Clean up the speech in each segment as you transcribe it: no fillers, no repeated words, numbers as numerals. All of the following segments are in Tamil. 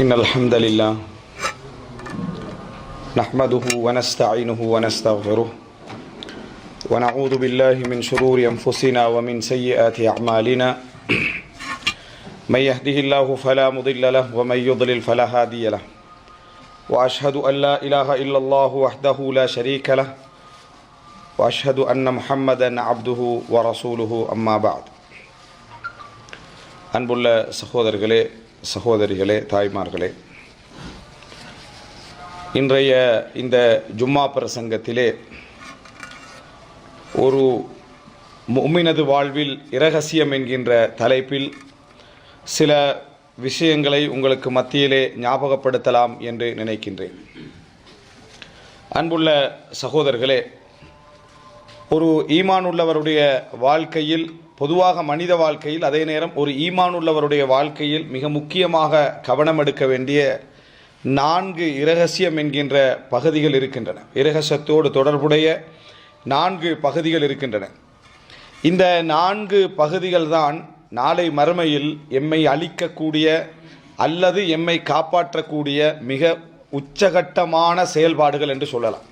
إن الحمد لله نحمده ونستعينه ونستغفره ونعوذ بالله من شرور أنفسنا ومن سيئات أعمالنا من يهده الله فلا مضل له ومن يضلل فلا هادي له وأشهد أن لا إله إلا الله وحده لا شريك له وأشهد أن محمدا عبده ورسوله أما بعد அன்புள்ள சகோதரர்களே சகோதரிகளே தாய்மார்களே, இன்றைய இந்த ஜும்மா பிரசங்கத்திலே ஒரு முஃமினது வாழ்வில் இரகசியம் என்கின்ற தலைப்பில் சில விஷயங்களை உங்களுக்கு மத்தியிலே ஞாபகப்படுத்தலாம் என்று நினைக்கின்றேன். அன்புள்ள சகோதரர்களே, ஒரு ஈமான் உள்ளவருடைய வாழ்க்கையில், பொதுவாக மனித வாழ்க்கையில், அதே நேரம் ஒரு ஈமான் உள்ளவருடைய வாழ்க்கையில் மிக முக்கியமாக கவனம் எடுக்க வேண்டிய 4 இரகசியம் என்கின்ற பகுதிகள் இருக்கின்றன. இரகசியத்தோடு தொடர்புடைய 4 பகுதிகள் இருக்கின்றன. இந்த 4 பகுதிகள் தான் நாளை மறுமையில் எம்மை அழிக்கக்கூடிய அல்லது எம்மை காப்பாற்றக்கூடிய மிக உச்சகட்டமான செயல்பாடுகள் என்று சொல்லலாம்.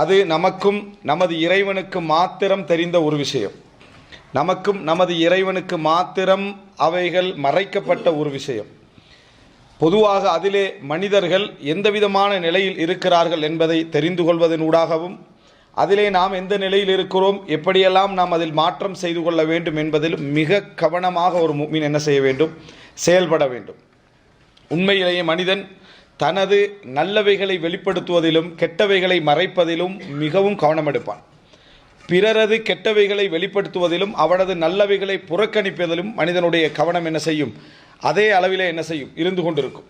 அது நமக்கும் நமது இறைவனுக்கு மாத்திரம் தெரிந்த ஒரு விஷயம், நமக்கும் நமது இறைவனுக்கு மாத்திரம் அவைகள் மறைக்கப்பட்ட ஒரு விஷயம். பொதுவாக அதிலே மனிதர்கள் எந்தவிதமான நிலையில் இருக்கிறார்கள் என்பதை தெரிந்து கொள்வதனூடாகவும், அதிலே நாம் எந்த நிலையில் இருக்கிறோம், எப்படியெல்லாம் நாம் அதில் மாற்றம் செய்து கொள்ள வேண்டும் என்பதிலும் மிக கவனமாக ஒரு முஃமின் என்ன செய்ய வேண்டும், செயல்பட வேண்டும். உண்மையிலேயே மனிதன் தனது நல்லவைகளை வெளிப்படுத்துவதிலும் கெட்டவைகளை மறைப்பதிலும் மிகவும் கவனம் எடுப்பான். பிறரது கெட்டவைகளை வெளிப்படுத்துவதிலும் அவனது நல்லவைகளை புறக்கணிப்பதிலும் மனிதனுடைய கவனம் என்ன செய்யும், அதே அளவிலே என்ன செய்யும், இருந்து கொண்டிருக்கும்.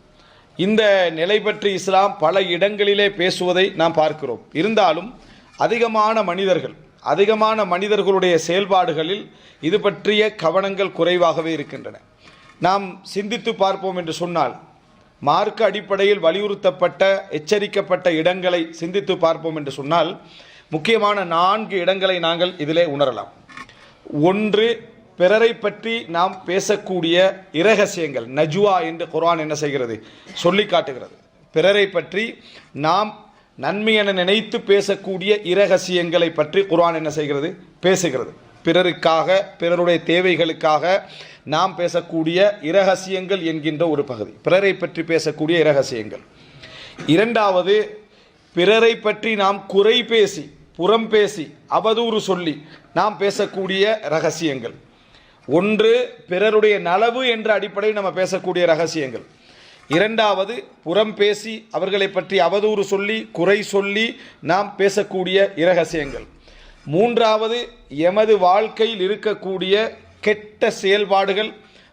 இந்த நிலை பற்றி இஸ்லாம் பல இடங்களிலே பேசுவதை நாம் பார்க்கிறோம். இருந்தாலும் அதிகமான மனிதர்களுடைய செயல்பாடுகளில் இது பற்றிய கவனங்கள் குறைவாகவே இருக்கின்றன. நாம் சிந்தித்து பார்ப்போம் என்று சொன்னால், மார்க்க அடிப்படையில் வலியுறுத்தப்பட்ட எச்சரிக்கப்பட்ட இடங்களை சிந்தித்து பார்ப்போம் என்று சொன்னால், முக்கியமான 4 இடங்களை நாங்கள் இதிலே உணரலாம். 1, பிறரை பற்றி நாம் பேசக்கூடிய இரகசியங்கள். நஜ்வா என்று குர்ஆன் என்ன செய்கிறது, சொல்லி காட்டுகிறது. பிறரை பற்றி நாம் நன்மை என நினைத்து பேசக்கூடிய இரகசியங்களை பற்றி குர்ஆன் என்ன செய்கிறது, பேசுகிறது. பிறருக்காக, பிறருடைய தேவைகளுக்காக நாம் பேசக்கூடிய இரகசியங்கள் என்கின்ற ஒரு பகுதி, பிறரை பற்றி பேசக்கூடிய இரகசியங்கள். 2வது, பிறரை பற்றி நாம் குறை பேசி, புறம் பேசி, அவதூறு சொல்லி நாம் பேசக்கூடிய ரகசியங்கள். 1, பிறருடைய நலவு என்ற அடிப்படையில் நம்ம பேசக்கூடிய ரகசியங்கள். 2வது, புறம் பேசி அவர்களை பற்றி அவதூறு சொல்லி, குறை சொல்லி நாம் பேசக்கூடிய இரகசியங்கள். 3வது, எமது வாழ்க்கையில் இருக்கக்கூடிய கெட்ட செயல்பாடுகள்,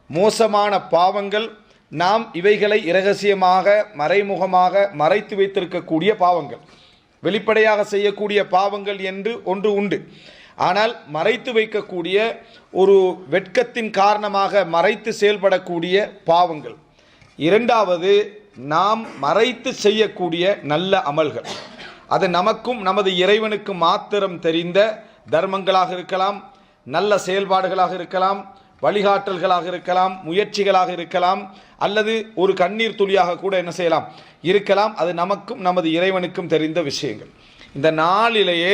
மோசமான பாவங்கள், நாம் இவைகளை இரகசியமாக மறைமுகமாக மறைத்து வைத்திருக்கக்கூடிய பாவங்கள். வெளிப்படையாக செய்யக்கூடிய பாவங்கள் என்று ஒன்று உண்டு, ஆனால் மறைத்து வைக்கக்கூடிய, ஒரு வெட்கத்தின் காரணமாக மறைத்து செயல்படக்கூடிய பாவங்கள். 2வது, நாம் மறைத்து செய்யக்கூடிய நல்ல அமல்கள். அது நமக்கும் நமது இறைவனுக்கு மாத்திரம் தெரிந்த தர்மங்களாக இருக்கலாம், நல்ல செயல்பாடுகளாக இருக்கலாம், வழிகாட்டல்களாக இருக்கலாம், முயற்சிகளாக இருக்கலாம், அல்லது ஒரு கண்ணீர் துளியாக கூட என்ன செய்யலாம், இருக்கலாம். அது நமக்கும் நமது இறைவனுக்கும் தெரிந்த விஷயங்கள். இந்த 4லேயே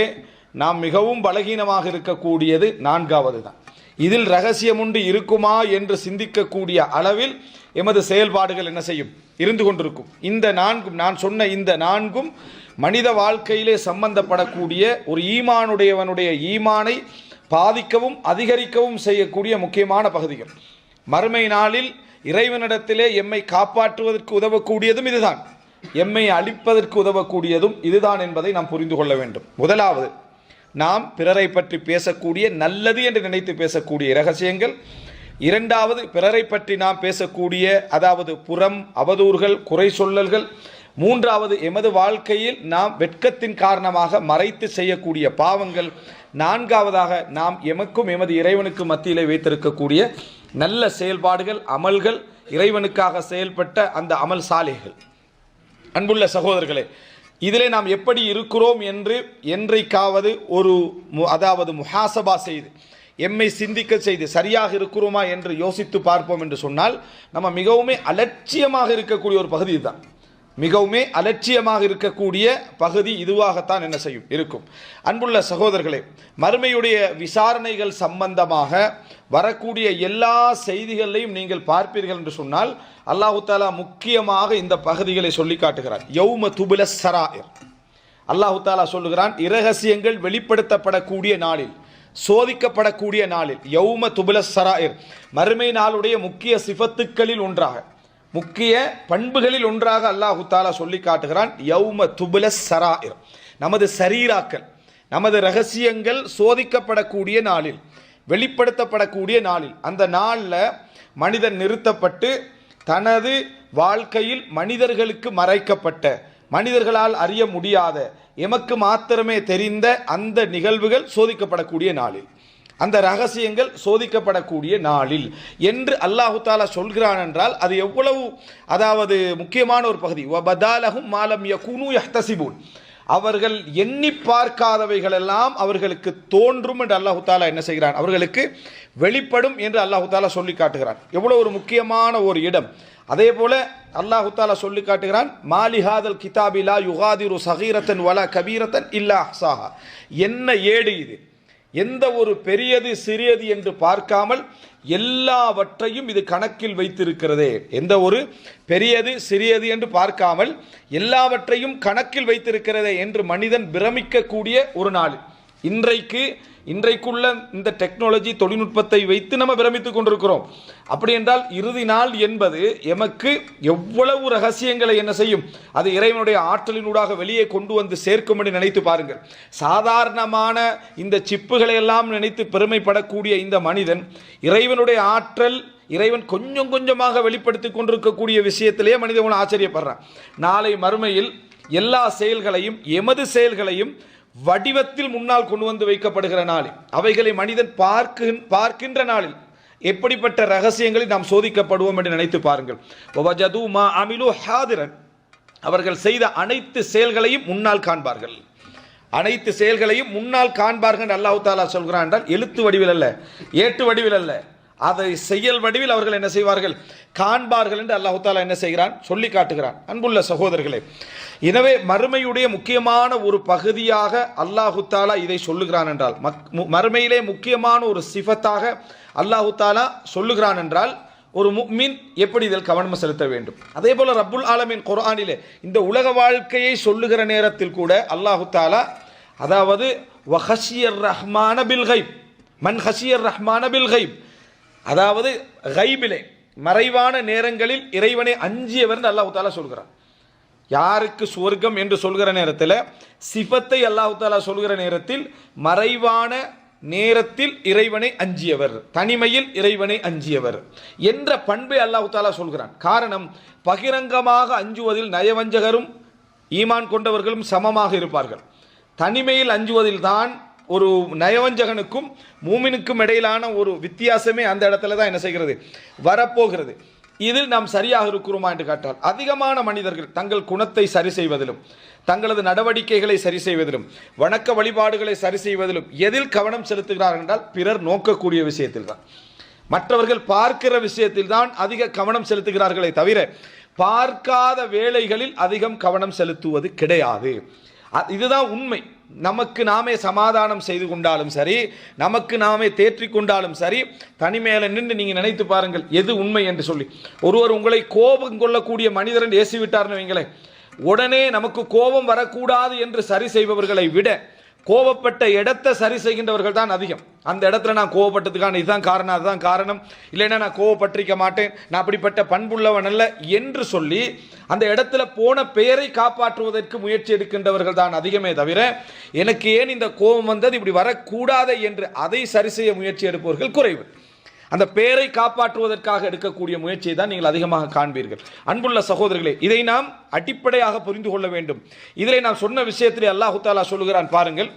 நாம் மிகவும் பலகீனமாக இருக்கக்கூடியது 4வது தான். இதில் ரகசியம் உண்டு இருக்குமா என்று சிந்திக்கக்கூடிய அளவில் எமது செயல்பாடுகள் என்ன செய்யும், இருந்து கொண்டிருக்கும். இந்த 4ம், நான் சொன்ன இந்த 4ம் மனித வாழ்க்கையிலே சம்பந்தப்படக்கூடிய ஒரு ஈமானுடையவனுடைய ஈமானை பாதிக்கவும் அதிகரிக்கவும் செய்யக்கூடிய முக்கியமான பகுதிகள். மறுமை நாளில் இறைவனிடத்திலே எம்மை காப்பாற்றுவதற்கு உதவக்கூடியதும் இதுதான், எம்மை அழிப்பதற்கு உதவக்கூடியதும் இதுதான் என்பதை நாம் புரிந்து கொள்ள வேண்டும். முதலாவது, நாம் பிறரை பற்றி பேசக்கூடிய, நல்லது என்று நினைத்து பேசக்கூடிய இரகசியங்கள். 2வது, பிறரை பற்றி நாம் பேசக்கூடிய, அதாவது புறம், அவதூறுகள், குறை சொல்லல்கள். 3வது, எமது வாழ்க்கையில் நாம் வெட்கத்தின் காரணமாக மறைத்து செய்யக்கூடிய பாவங்கள். 4வதாக, நாம் எமக்கும் எமது இறைவனுக்கு மத்தியிலே வைத்திருக்கக்கூடிய நல்ல செயல்பாடுகள், அமல்கள், இறைவனுக்காக செயல்பட்ட அந்த அமல் சாலிகள். அன்புள்ள சகோதரர்களே, இதிலே நாம் எப்படி இருக்கிறோம் என்று என்றைக்காவது அதாவது முஹாசபா செய்து, எம்மை சிந்திக்க செய்து சரியாக இருக்கிறோமா என்று யோசித்து பார்ப்போம் என்று சொன்னால் நம்ம மிகவுமே அலட்சியமாக இருக்கக்கூடிய ஒரு பகுதி இதுதான். மிகவுமே அலட்சியமாக இருக்கக்கூடிய பகுதி இதுவாகத்தான் என்ன செய்யும் இருக்கும். அன்புள்ள சகோதரர்களே, மறுமையுடைய விசாரணைகள் சம்பந்தமாக வரக்கூடிய எல்லா செய்திகளையும் நீங்கள் பார்ப்பீர்கள் என்று சொன்னால் அல்லாஹு தஆலா முக்கியமாக இந்த பகுதிகளை சொல்லி காட்டுகிறார். யௌம துபுல ஸராயிர், அல்லாஹு தஆலா சொல்லுகிறான், இரகசியங்கள் வெளிப்படுத்தப்படக்கூடிய நாளில், சோதிக்கப்படக்கூடிய நாளில். யௌம துபுல ஸராயிர், மறுமை நாளுடைய முக்கிய சிஃபத்துக்களில் ஒன்றாக, முக்கிய பண்புகளில் ஒன்றாக அல்லாஹு தஆலா சொல்லி காட்டுகிறான். யௌம துபுல ஸராயிர், நமது சரீராக்கள், நமது ரகசியங்கள் சோதிக்கப்படக்கூடிய நாளில், வெளிப்படுத்தப்படக்கூடிய நாளில். அந்த நாளில் மனிதன் நிறுத்தப்பட்டு தனது வாழ்க்கையில் மனிதர்களுக்கு மறைக்கப்பட்ட, மனிதர்களால் அறிய முடியாத, எமக்கு மாத்திரமே தெரிந்த அந்த நிகழ்வுகள் சோதிக்கப்படக்கூடிய நாளில், அந்த ரகசியங்கள் சோதிக்கப்படக்கூடிய நாளில் என்று அல்லாஹு தஆலா சொல்கிறான் என்றால் அது எவ்வளவு, அதாவது முக்கியமான ஒரு பகுதி. வபதாலஹும் மாலம் யகூனு யஹ்தஸிபூன், அவர்கள் எண்ணி பார்க்காதவைகள் எல்லாம் அவர்களுக்கு தோன்றும் என்று அல்லாஹு தஆலா என்ன செய்கிறான், அவர்களுக்கு வெளிப்படும் என்று அல்லாஹு தஆலா சொல்லி காட்டுகிறான். எவ்வளவு ஒரு முக்கியமான ஒரு இடம். அதே போல அல்லாஹு தஆலா சொல்லி காட்டுகிறான், மாலிஹாதல் கிதாபி லா யுகாதிரு சகீரத்தன் வலா கபீரத்தன் இல்லா அஹ்சாஹா, என்ன ஏடு இது, எந்த ஒரு பெரியது சிறியது என்று பார்க்காமல் எல்லாவற்றையும் இது கணக்கில் வைத்திருக்கிறதே. எந்த ஒரு பெரியது சிறியது என்று பார்க்காமல் எல்லாவற்றையும் கணக்கில் வைத்திருக்கிறதே என்று மனிதன் பிரமிக்கக்கூடிய ஒரு நாள். இன்றைக்குள்ள இந்த டெக்னாலஜி தொழில்நுட்பத்தை வைத்து நம்ம பிரமித்துக் கொண்டிருக்கிறோம். அப்படி என்றால் இறுதி நாள் என்பது எமக்கு எவ்வளவு ரகசியங்களை என்ன செய்யும், அது இறைவனுடைய ஆற்றலினூடாக வெளியே கொண்டு வந்து சேர்க்கும் என்று நினைத்து பாருங்கள். சாதாரணமான இந்த சிப்புகளை எல்லாம் நினைத்து பெருமைப்படக்கூடிய இந்த மனிதன் இறைவனுடைய ஆற்றல், இறைவன் கொஞ்சம் கொஞ்சமாக வெளிப்படுத்தி கொண்டிருக்கக்கூடிய விஷயத்திலேயே மனிதன் ஆச்சரியப்படுறான். நாளை மறுமையில் எல்லா செயல்களையும், எமது செயல்களையும் வடிவத்தில் முன்னால் கொண்டு வந்து வைக்கப்படுகிற நாளில், அவைகளை மனிதன் பார்க்கின்ற நாளில் எப்படிப்பட்ட ரகசியங்களை நாம் சோதிக்கப்படுவோம் என்று நினைத்து பாருங்கள். வஜது மா அமிலு ஹாதிரன், அவர்கள் செய்த அனைத்து செயல்களையும் முன்னால் காண்பார்கள், அனைத்து செயல்களையும் முன்னால் காண்பார்கள். அல்லாஹ் தஆலா சொல்கிறான் என்றால் எழுத்து வடிவில் அல்ல, ஏட்டு வடிவில் அல்ல, அதை செயல் வடிவில் அவர்கள் என்ன செய்வார்கள், காண்பார்கள் என்று அல்லாஹ் தஆலா என்ன செய்கிறான், சொல்லி காட்டுகிறான். அன்புள்ள சகோதரர்களே, எனவே மறுமையுடைய முக்கியமான ஒரு பகுதியாக அல்லாஹ் தஆலா இதை சொல்லுகிறான் என்றால், மறுமையிலே முக்கியமான ஒரு சிஃபத்தாக அல்லாஹ் தஆலா சொல்லுகிறான் என்றால் ஒரு முஃமின் எப்படி இதில் கவனம் செலுத்த வேண்டும். அதே போல ரப்புல் ஆலமீன் குர்ஆனிலே இந்த உலக வாழ்க்கையை சொல்லுகிற நேரத்தில் கூட அல்லாஹ் தஆலா, அதாவது வஹஷியர் ரஹ்மான பில் கைப், மன் ஹஷியர் ரஹ்மான பில் கைப், அதாவது கைபிலே மறைவான நேரங்களில் இறைவனை அஞ்சியவர் என்று அல்லாஹ் தஆலா சொல்கிறார். யாருக்கு சுவர்க்கம் என்று சொல்கிற நேரத்தில் சிஃபத்தை அல்லாஹ் தஆலா சொல்கிற நேரத்தில் மறைவான நேரத்தில் இறைவனை அஞ்சியவர், தனிமையில் இறைவனை அஞ்சியவர் என்ற பண்பை அல்லாஹ் தஆலா சொல்கிறான். காரணம், பகிரங்கமாக அஞ்சுவதில் நயவஞ்சகரும் ஈமான் கொண்டவர்களும் சமமாக இருப்பார்கள். தனிமையில் அஞ்சுவதில் தான் ஒரு நயவஞ்சகனுக்கும் மூமினுக்கும் இடையிலான ஒரு வித்தியாசமே அந்த இடத்துல தான் என்ன செய்கிறது, வரப்போகிறது. இதில் நாம் சரியாக இருக்கிறோமா என்று கேட்டால் அதிகமான மனிதர்கள் தங்கள் குணத்தை சரி செய்வதிலும், தங்களது நடவடிக்கைகளை சரி செய்வதிலும், வணக்க வழிபாடுகளை சரி செய்வதிலும் எதில் கவனம் செலுத்துகிறார்கள் என்றால் பிறர் நோக்கக்கூடிய விஷயத்தில் தான், மற்றவர்கள் பார்க்கிற விஷயத்தில் தான் அதிக கவனம் செலுத்துகிறார்களே தவிர பார்க்காத வேளைகளில் அதிகம் கவனம் செலுத்துவது கிடையாது. இதுதான் உண்மை. நமக்கு நாமே சமாதானம் செய்து கொண்டாலும் சரி, நமக்கு நாமே தேற்றிக் கொண்டாலும் சரி, தனிமையில நின்று நீங்க நினைத்து பாருங்கள் எது உண்மை என்று சொல்லி. ஒருவர் உங்களை கோபம் கொள்ளக்கூடிய மனிதர் என்று ஏசிவிட்டார்னு வைங்களேன், உடனே நமக்கு கோபம் வரக்கூடாது என்று சரி செய்பவர்களை விட கோபப்பட்ட இடத்தை சரி செய்கின்றவர்கள் தான் அதிகம். அந்த இடத்துல நான் கோபப்பட்டதுக்கான இதுதான் காரணம், அதுதான் காரணம், இல்லைன்னா நான் கோபப்பட்டிருக்க மாட்டேன், நான் அப்படிப்பட்ட பண்புள்ளவன் அல்ல என்று சொல்லி அந்த இடத்துல போன பெயரை காப்பாற்றுவதற்கு முயற்சி எடுக்கின்றவர்கள் தான் அதிகமே தவிர எனக்கு ஏன் இந்த கோபம் வந்தது, இப்படி வரக்கூடாது என்று அதை சரி செய்ய முயற்சி எடுப்பவர்கள் குறைவு. அந்த பெயரை காப்பாற்றுவதற்காக எடுக்கக்கூடிய முயற்சியை தான் நீங்கள் அதிகமாக காண்பீர்கள். அன்புள்ள சகோதரர்களே, இதை நாம் அடிப்படையாக புரிந்து கொள்ள வேண்டும். இதிலே நான் சொன்ன விஷயத்திலே அல்லாஹ் தஆலா சொல்லுகிறான் பாருங்கள்,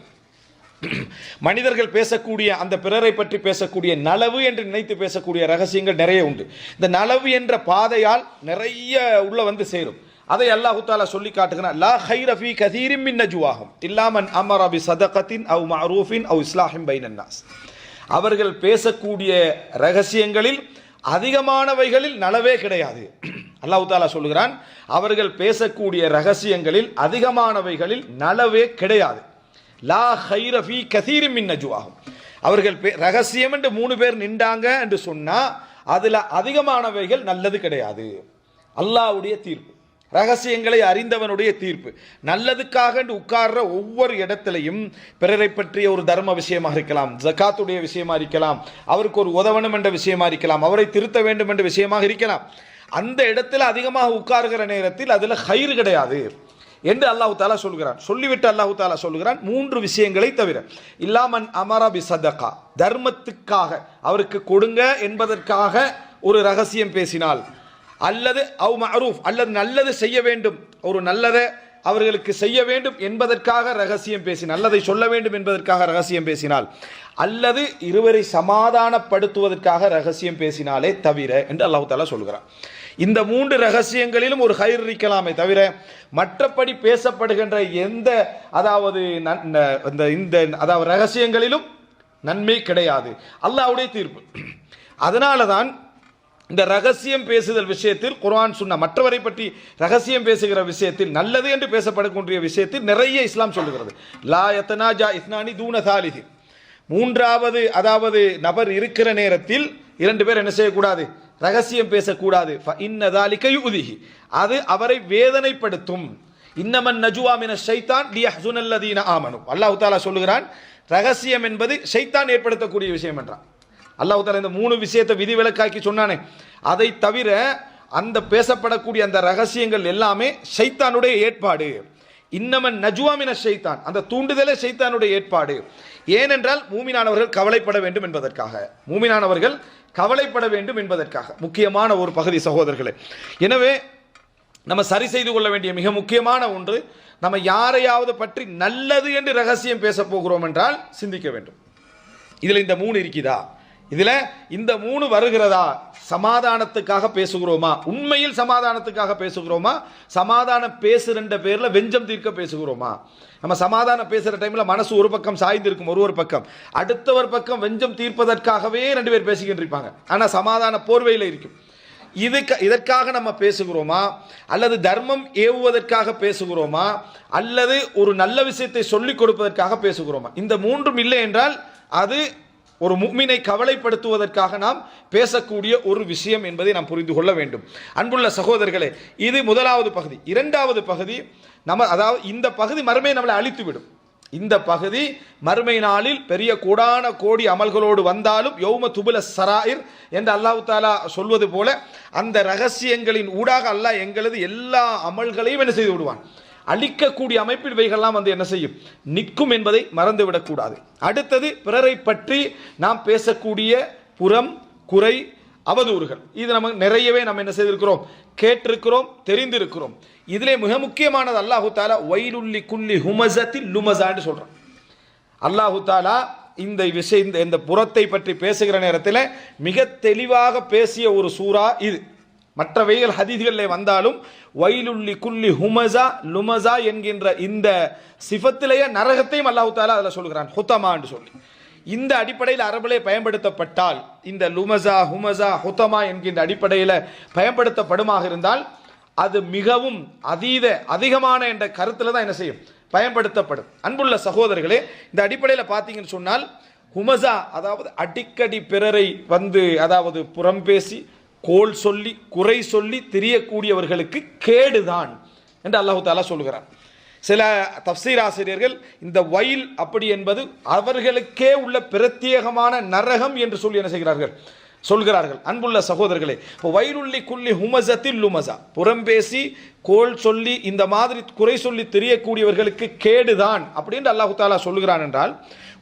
மனிதர்கள் பேசக்கூடிய அந்த பிறரை பற்றி பேசக்கூடிய நலவு என்று நினைத்து பேசக்கூடிய ரகசியங்கள் நிறைய உண்டு. இந்த நலவு என்ற பாதையால் நிறைய உள்ள வந்து சேரும். அதை அல்லாஹ் தஆலா சொல்லி காட்டுகிறான், லா கைர ஃபீ கஸீரின் மின் நஜ்வாஹும் இல்லா மன் அமர பி ஸதகத்தின் அவ் மஅரூஃபின் அவ் இஸ்லாஹின் பைனன் நாஸ். அவர்கள் பேசக்கூடிய ரகசியங்களில் அதிகமானவைகளில் நலவே கிடையாது. அல்லாஹ் தஆலா சொல்கிறான், அவர்கள் பேசக்கூடிய ரகசியங்களில் அதிகமானவைகளில் நலவே கிடையாது. லா கைர ஃபீ கஸீரின் மின் நஜ்வாஹும். அவர்கள் ரகசியம் என்று 3 பேர் நின்றாங்க என்று சொன்னா அதுல அதிகமானவைகள் நல்லது கிடையாது. அல்லாஹ்வுடைய தீர்ப்பு, ரகசியங்களை அறிந்தவனுடைய தீர்ப்பு. நல்லதுக்காக உட்கார்ற ஒவ்வொரு இடத்திலையும் பிறரை பற்றிய ஒரு தர்ம விஷயமாக இருக்கலாம், ஜகாத்துடைய விஷயமா இருக்கலாம், அவருக்கு ஒரு உதவணும் என்ற விஷயமா இருக்கலாம், அவரை திருத்த வேண்டும் என்ற விஷயமாக இருக்கலாம். அந்த இடத்துல அதிகமாக உட்கார்கிற நேரத்தில் அதுல ஹைர் கிடையாது என்று அல்லாஹ் தஆலா சொல்கிறான். சொல்லிவிட்டு அல்லாஹ் தஆலா சொல்கிறான், 3 விஷயங்களை தவிர இல்லாமன் அமரா பி சதகா, தர்மத்துக்காக அவருக்கு கொடுங்க என்பதற்காக ஒரு ரகசியம் பேசினால், அல்லது அவ் மஅரூஃப், அல்லது நல்லது செய்ய வேண்டும், ஒரு நல்லதை அவர்களுக்கு செய்ய வேண்டும் என்பதற்காக ரகசியம் பேசி, நல்லதை சொல்ல வேண்டும் என்பதற்காக ரகசியம் பேசினால், அல்லது இருவரை சமாதானப்படுத்துவதற்காக ரகசியம் பேசினாலே தவிர என்று அல்லாஹ் தஆலா சொல்கிறான். இந்த 3 ரகசியங்களிலும் ஒரு ஹைர் இருக்கலாமே தவிர மற்றபடி பேசப்படுகின்ற எந்த அதாவது ரகசியங்களிலும் நன்மை கிடையாது. அல்லாஹ்வுடைய தீர்ப்பு. அதனால தான் இந்த ரகசியம் பேசுதல் விஷயத்தில் குர்ஆன் சுன்னா, மற்றவரை பற்றி ரகசியம் பேசுகிற விஷயத்தில், நல்லது என்று பேசப்படக்கூடிய விஷயத்தில் நிறைய இஸ்லாம் சொல்லுகிறது. லா யத்தனாஜா இஸ்னானி தூன தாலிதி, 3வது அதாவது நபர் இருக்கிற நேரத்தில் 2 பேர் என்ன செய்யக்கூடாது, ரகசியம் பேசக்கூடாது. இன்ன தாலிக யுதிஹி, அது அவரை வேதனைப்படுத்தும். இன்னமன் நஜுவா மின ஷைத்தான் லியஹ்ஸுனல்லதீன ஆமனு. அல்லாஹ் தஆலா சொல்லுகிறான், ரகசியம் என்பது ஷைத்தான் ஏற்படுத்தக்கூடிய விஷயம் என்றான். அல்லாஹ் தஆலா இந்த 3 விஷயத்தை விதிவிலக்காக்கி சொன்னானே, அதை தவிர அந்த பேசப்படக்கூடிய அந்த ரகசியங்கள் எல்லாமே ஷைத்தானுடைய ஏற்பாடு. இன்னமன் நஜுவா மின ஷைத்தான், அந்த தூண்டுதலே ஷைத்தானுடைய ஏற்பாடு. ஏனென்றால் மூமினானவர்கள் கவலைப்பட வேண்டும் என்பதற்காக, மூமினானவர்கள் கவலைப்பட வேண்டும் என்பதற்காக. முக்கியமான ஒரு பகுதி சகோதரர்களே. எனவே நம்ம சரி செய்து கொள்ள வேண்டிய மிக முக்கியமான ஒன்று, நம்ம யாரையாவது பற்றி நல்லது என்று ரகசியம் பேச போகிறோம் என்றால் சிந்திக்க வேண்டும். இதுல இந்த 3 இருக்குதா, இதுல இந்த 3 வருகிறதா? சமாதானத்துக்காக பேசுகிறோமா? உண்மையில் சமாதானத்துக்காக பேசுகிறோமா? சமாதானம் பேசுகின்ற பேர்ல வெஞ்சம் தீர்க்க பேசுகிறோமா? நம்ம சமாதானம் பேசுற டைம்ல மனசு ஒரு பக்கம் சாய்ந்து இருக்கும், ஒரு பக்கம், அடுத்தவர் பக்கம் வெஞ்சம் தீர்ப்பதற்காகவே 2 பேர் பேசிக்கிட்டு இருப்பாங்க. ஆனா சமாதான போர்வையில் இருக்கும். இதற்காக நம்ம பேசுகிறோமா, அல்லது தர்மம் ஏவுவதற்காக பேசுகிறோமா, அல்லது ஒரு நல்ல விஷயத்தை சொல்லிக் கொடுப்பதற்காக பேசுகிறோமா? இந்த 3ம் இல்லை என்றால் அது ஒரு முஃமினை கவலைப்படுத்துவதற்காக நாம் பேசக்கூடிய ஒரு விஷயம் என்பதை நாம் புரிந்து கொள்ள வேண்டும். அன்புள்ள சகோதரர்களே, இது முதலாவது பகுதி. 2வது பகுதி, அதாவது இந்த பகுதி மறுமை நம்மளை அழித்துவிடும். இந்த பகுதி மறுமை நாளில் பெரிய கோடான கோடி அமல்களோடு வந்தாலும் யௌம துபுல சராயிர் என்று அல்லாஹ் தஆலா சொல்வது போல அந்த ரகசியங்களின் ஊடாக அல்லாஹ் எங்களது எல்லா அமல்களையும் என்ன செய்து விடுவான், அழிக்கக்கூடிய அமைப்பில் இவைகள்லாம் என்ன செய்யும், நிற்கும் என்பதை மறந்துவிடக்கூடாது. அடுத்தது, பிறரை பற்றி நாம் பேசக்கூடிய புறம், குறை, அவதூறுகள். இது நம்ம நிறையவே நம்ம என்ன செய்திருக்கிறோம், கேட்டிருக்கிறோம், தெரிந்திருக்கிறோம். இதிலே மிக முக்கியமானது அல்லாஹு தஆலா வைலுல்லி குல்லி ஹுமஸத்தில் லுமஸான்னு சொல்றான். அல்லாஹு தஆலா இந்த விஷயம், இந்த புறத்தை பற்றி பேசுகிற நேரத்தில் மிக தெளிவாக பேசிய ஒரு சூரா இது. மற்றவைகள் ஹதீஸ்களில் வந்தாலும் வைலுல்லி குல்லி ஹுமஸா லுமஸா என்கின்ற இந்த சிஃபத்திலேயே நரகத்தையும் அல்லாஹ் தஆலா அதில் சொல்கிறான், ஹுதமா என்று சொல்லி. இந்த அடிப்படையில் அரபிலே பயன்படுத்தப்பட்டால், இந்த லுமஸா ஹுமஸா ஹுதமா என்கின்ற அடிப்படையில் பயன்படுத்தப்படுமாக இருந்தால் அது மிகவும் அதிகமான என்ற கருத்தில் தான் என்ன செய்யும், பயன்படுத்தப்படும். அன்புள்ள சகோதரர்களே, இந்த அடிப்படையில் பார்த்தீங்கன்னு சொன்னால் ஹுமஸா அதாவது அடிக்கடி பிறரை அதாவது புறம் பேசி, கோல் சொல்லி, குறை சொல்லி திரியக்கூடியவர்களுக்கு கேடுதான் என்று அல்லாஹ் தஆலா சொல்கிறான். சில தஃப்சீர் ஆசிரியர்கள் இந்த வயல் அப்படி என்பது அவர்களுக்கே உள்ள பிரத்யேகமான நரகம் என்று சொல்லி என்ன செய்கிறார்கள், சொல்கிறார்கள். அன்புள்ள சகோதரர்களே, வைலுல்லி குல்லி ஹுமஸத்தில் லுமஸா, புறம்பேசி கோல் சொல்லி இந்த மாதிரி குறை சொல்லி தெரியக்கூடியவர்களுக்கு கேடுதான் அப்படின்னு அல்லாஹ் தஆலா சொல்கிறான் என்றால்,